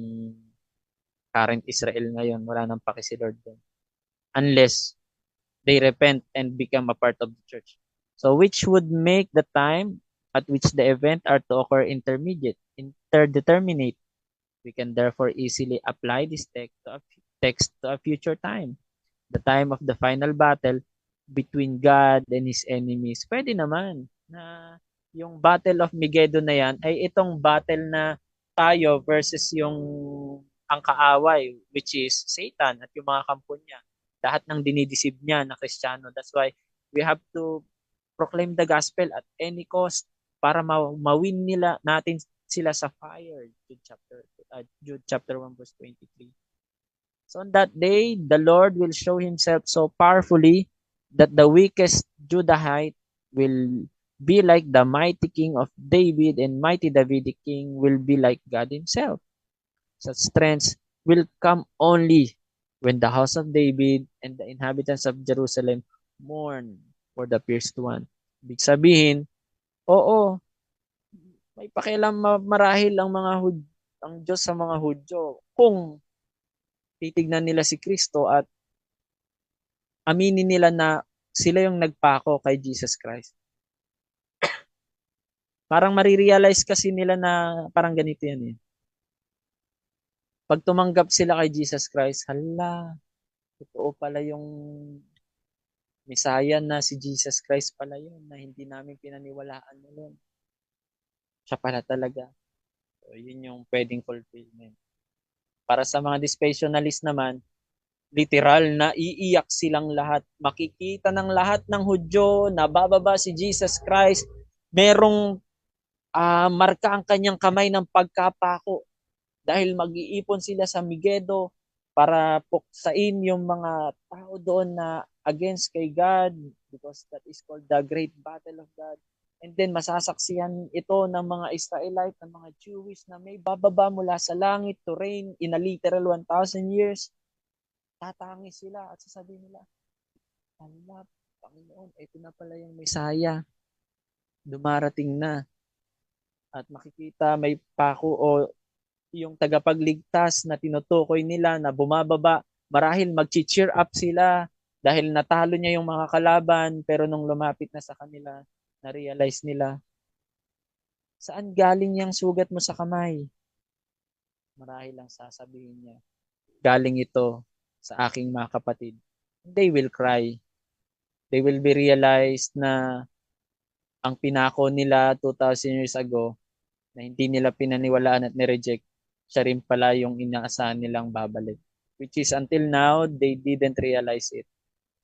A: current Israel ngayon. Wala nang paki si Lord doon. Unless they repent and become a part of the church. So which would make the time at which the event are to occur interdeterminate. We can therefore easily apply this text to a future time. The time of the final battle between God and His enemies. Pwede naman na yung Battle of Megiddo na yan ay itong battle na tayo versus yung ang kaaway, which is Satan at yung mga kampo niya. Lahat ng dinideceive niya na Kristiyano. That's why we have to proclaim the gospel at any cost para mawin natin sila sa fire. Jude chapter 1 verse 23. So on that day, the Lord will show Himself so powerfully that the weakest Judahite will be like the mighty king of David, and mighty Davidic king will be like God Himself. Such strength will come only when the house of David and the inhabitants of Jerusalem mourn for the pierced one. Ibig sabihin, oo, may pakialam marahil ang Diyos sa mga Hudyo kung titignan nila si Kristo at aminin nila na sila yung nagpako kay Jesus Christ. Parang marirealize kasi nila na parang ganito yan eh. Pag tumanggap sila kay Jesus Christ, hala, totoo pala yung Messiah na si Jesus Christ pala yun na hindi namin pinaniwalaan noon. Siya pala talaga. So, yun yung pwedeng fulfillment. Para sa mga dispensationalist naman, literal na iiyak silang lahat. Makikita ng lahat ng Hudyo na bababa si Jesus Christ. Merong marka ang kanyang kamay ng pagkapako dahil mag-iipon sila sa Migedo para puksain yung mga tao doon na against kay God because that is called the Great Battle of God. And then masasaksihan ito ng mga Israelite, ng mga Jewish na may bababa mula sa langit to reign in a literal 1,000 years. Tatangi sila at sasabihin nila, Allah, Panginoon, ito na pala yung Messiah. Dumarating na. At makikita may pako o yung tagapagligtas na tinutukoy nila na bumababa. Marahil mag-cheer up sila dahil natalo niya yung mga kalaban pero nung lumapit na sa kanila, na-realize nila, saan galing yung sugat mo sa kamay? Marahil lang sasabihin niya, galing ito sa aking mga kapatid. They will cry. They will be realized na ang pinako nila 2,000 years ago na hindi nila pinaniwalaan at nireject, siya rin pala yung inaasahan nilang babalik. Which is until now, they didn't realize it.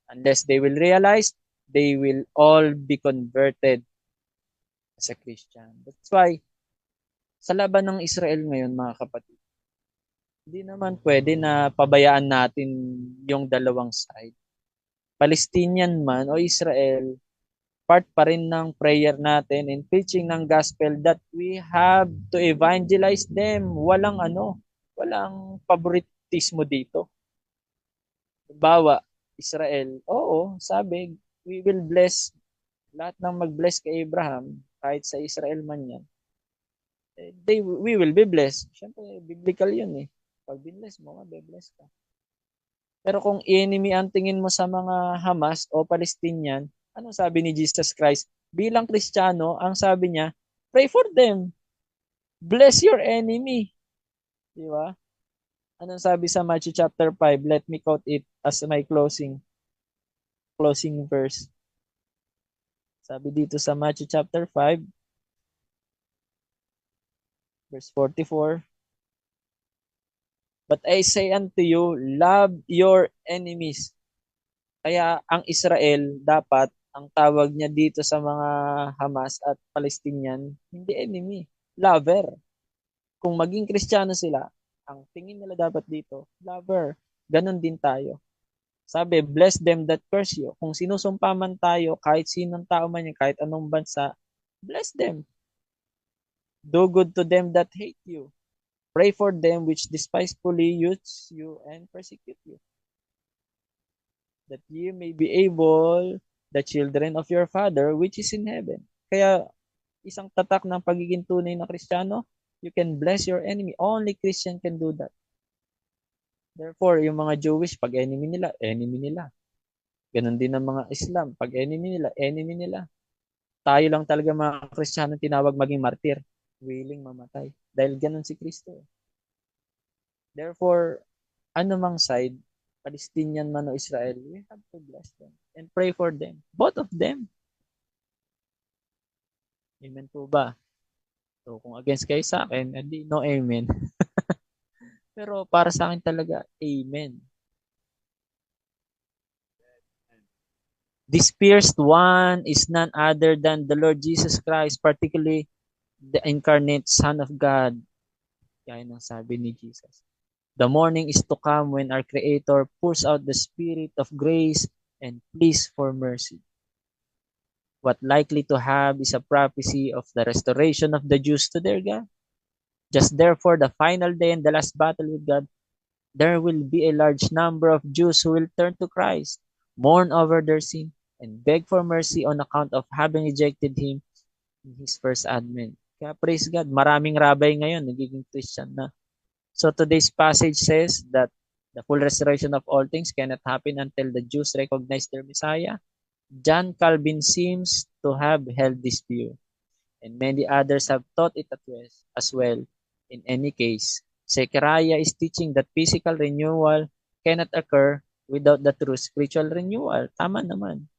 A: Unless they will realize, they will all be converted as a Christian. That's why, sa laban ng Israel ngayon, mga kapatid, hindi naman pwede na pabayaan natin yung dalawang side. Palestinian man o Israel, part pa rin ng prayer natin in preaching ng gospel that we have to evangelize them. Walang favoritismo dito. Bawa, Israel, oo, sabi, we will bless, lahat ng mag-bless kay Abraham, kahit sa Israel man yan, we will be blessed. Siyempre, biblical yun eh. Pag binless mo, mabe-bless ka. Pero kung enemy ang tingin mo sa mga Hamas o Palestinian, anong sabi ni Jesus Christ? Bilang Kristiyano, ang sabi niya, pray for them. Bless your enemy. Di ba? Anong sabi sa Matthew chapter 5? Let me quote it as my closing verse. Sabi dito sa Matthew chapter 5, verse 44, but I say unto you, love your enemies. Kaya ang Israel, dapat, ang tawag niya dito sa mga Hamas at Palestinian, hindi enemy, lover. Kung maging Kristiyano sila, ang tingin nila dapat dito, lover. Ganon din tayo. Sabi, bless them that curse you. Kung sinusumpa man tayo, kahit sinong tao man yan, kahit anong bansa, bless them. Do good to them that hate you. Pray for them which despitefully use you and persecute you. That you may be able, the children of your Father which is in heaven. Kaya, isang tatak ng pagiging tunay na Kristiyano, you can bless your enemy. Only Christian can do that. Therefore, yung mga Jewish, pag enemy nila, enemy nila. Ganon din ang mga Islam, pag enemy nila, enemy nila. Tayo lang talaga mga Kristiyano tinawag maging martir, willing mamatay. Dahil ganon si Kristo. Therefore, anumang side, Palestinian man o Israel, we have to bless them and pray for them. Both of them. Amen po ba? So, kung against kayo sa akin, hindi no amen. Pero para sa akin talaga, amen. This pierced one is none other than the Lord Jesus Christ, particularly the incarnate Son of God. Yan ang sabi ni Jesus. The morning is to come when our Creator pours out the Spirit of grace and pleas for mercy. What likely to have is a prophecy of the restoration of the Jews to their God. Just therefore, the final day and the last battle with God, there will be a large number of Jews who will turn to Christ, mourn over their sin, and beg for mercy on account of having rejected Him in His first advent. Kaya praise God, maraming rabbi ngayon nagiging Christian na. So today's passage says that the full restoration of all things cannot happen until the Jews recognize their Messiah. John Calvin seems to have held this view, and many others have taught it as well. In any case, Zechariah is teaching that physical renewal cannot occur without the true spiritual renewal. Tama naman.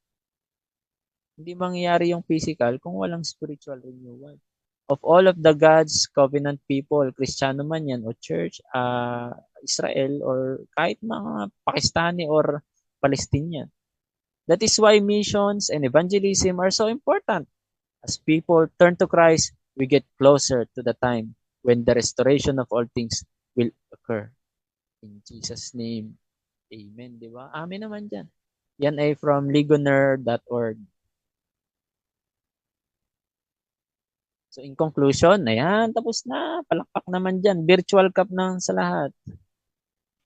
A: Hindi mangyayari yung physical kung walang spiritual renewal. Of all of the God's covenant people, Kristiyano man yan o church, Israel or kahit mga Pakistani or Palestinian. That is why missions and evangelism are so important. As people turn to Christ, we get closer to the time when the restoration of all things will occur. In Jesus' name, amen. Di ba? Amen naman dyan. Yan ay from ligoner.org. So in conclusion, ayan, tapos na. Palakpak naman dyan. Virtual cup ng sa lahat.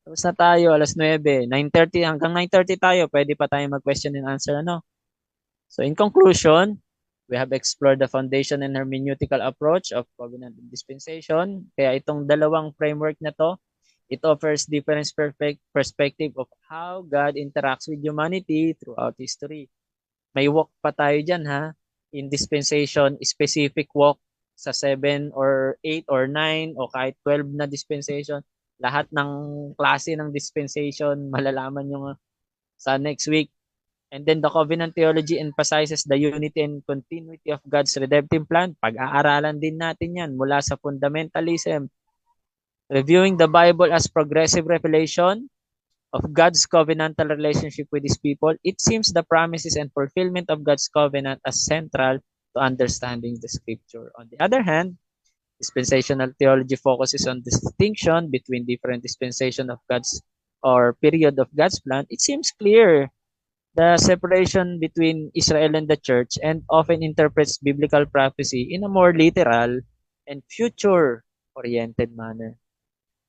A: Tapos na tayo, alas 9. 9:30, hanggang 9:30 tayo. Pwede pa tayo mag-question and answer, ano? So in conclusion, we have explored the foundation and hermeneutical approach of covenant and dispensation. Kaya itong dalawang framework na to, it offers different perspective of how God interacts with humanity throughout history. May walk pa tayo dyan, ha? In dispensation, specific walk sa 7 or 8 or 9 o kahit 12 na dispensation. Lahat ng klase ng dispensation, malalaman nyo sa next week. And then the covenant theology emphasizes the unity and continuity of God's redemptive plan. Pag-aaralan din natin yan mula sa fundamentalism. Reviewing the Bible as progressive revelation of God's covenantal relationship with His people, it seems the promises and fulfillment of God's covenant as central to understanding the Scripture. On the other hand, dispensational theology focuses on distinction between different dispensation of God's or period of God's plan. It seems clear the separation between Israel and the church and often interprets biblical prophecy in a more literal and future-oriented manner.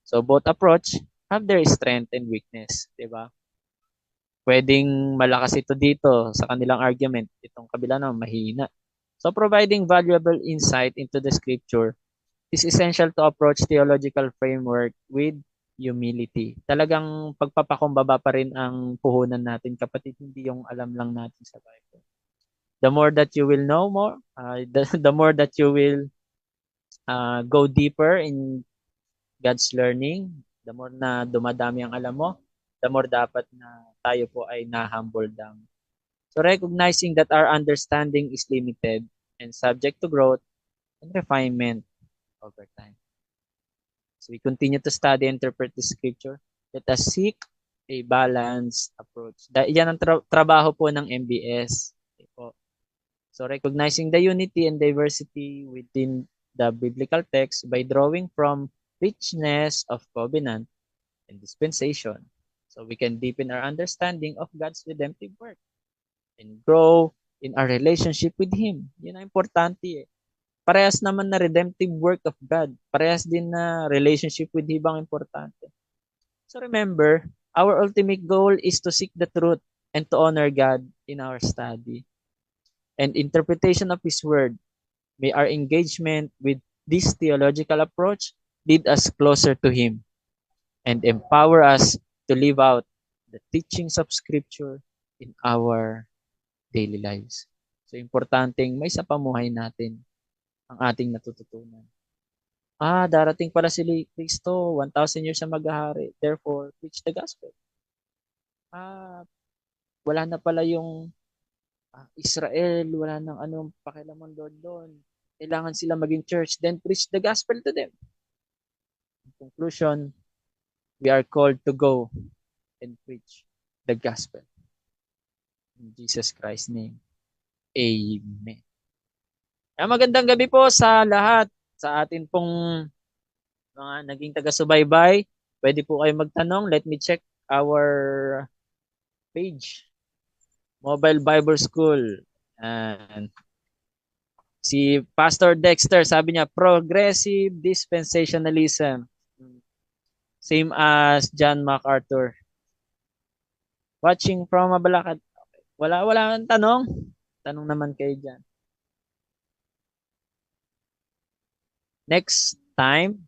A: So both approach have their strength and weakness, di ba? Pwedeng malakas ito dito sa kanilang argument, itong kabila naman mahina. So providing valuable insight into the scripture is essential to approach theological framework with humility. Talagang pagpapakumbaba pa rin ang puhunan natin, kapatid, hindi yung alam lang natin sa Bible. The more that you will know more, the more that you will go deeper in God's learning, the more na dumadami ang alam mo, the more dapat na tayo po ay na-humble down. So recognizing that our understanding is limited and subject to growth and refinement over time. So we continue to study and interpret the scripture. Let us seek a balanced approach. Yan ang trabaho po ng MBS. Okay po. So recognizing the unity and diversity within the biblical text by drawing from richness of covenant and dispensation. So we can deepen our understanding of God's redemptive work and grow in our relationship with Him. Yun ang importante eh. Parehas naman na redemptive work of God. Parehas din na relationship with Him ang importante. So remember, our ultimate goal is to seek the truth and to honor God in our study and interpretation of His Word. May our engagement with this theological approach lead us closer to Him and empower us to live out the teachings of Scripture in our daily lives. So importanteng may sa pamuhay natin ang ating natututunan. Darating pala si Kristo, 1,000 years na maghahari. Therefore, preach the gospel. Wala na pala yung Israel, wala nang anong pakialaman doon. Kailangan sila maging church, then preach the gospel to them. In conclusion, we are called to go and preach the gospel. In Jesus Christ's name, amen. Magandang gabi po sa lahat, sa atin pong mga naging taga-subaybay. Pwede po kayo magtanong. Let me check our page. Mobile Bible School. And si Pastor Dexter, sabi niya, progressive dispensationalism. Same as John MacArthur. Watching from Mabalakad. Okay. Wala ang tanong. Tanong naman kayo dyan. Next time,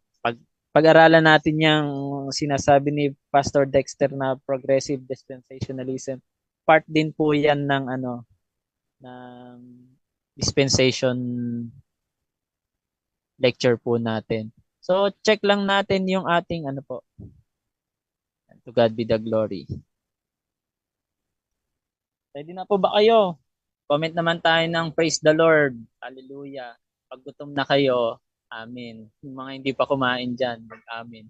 A: pag-aralan natin yung sinasabi ni Pastor Dexter na progressive dispensationalism. Part din po yan ng ng dispensation lecture po natin. So check lang natin yung ating po. To God be the glory. Ready na po ba kayo? Comment naman tayo ng praise the Lord. Hallelujah. Pag gutom na kayo, amen. Yung mga hindi pa kumain dyan, amen.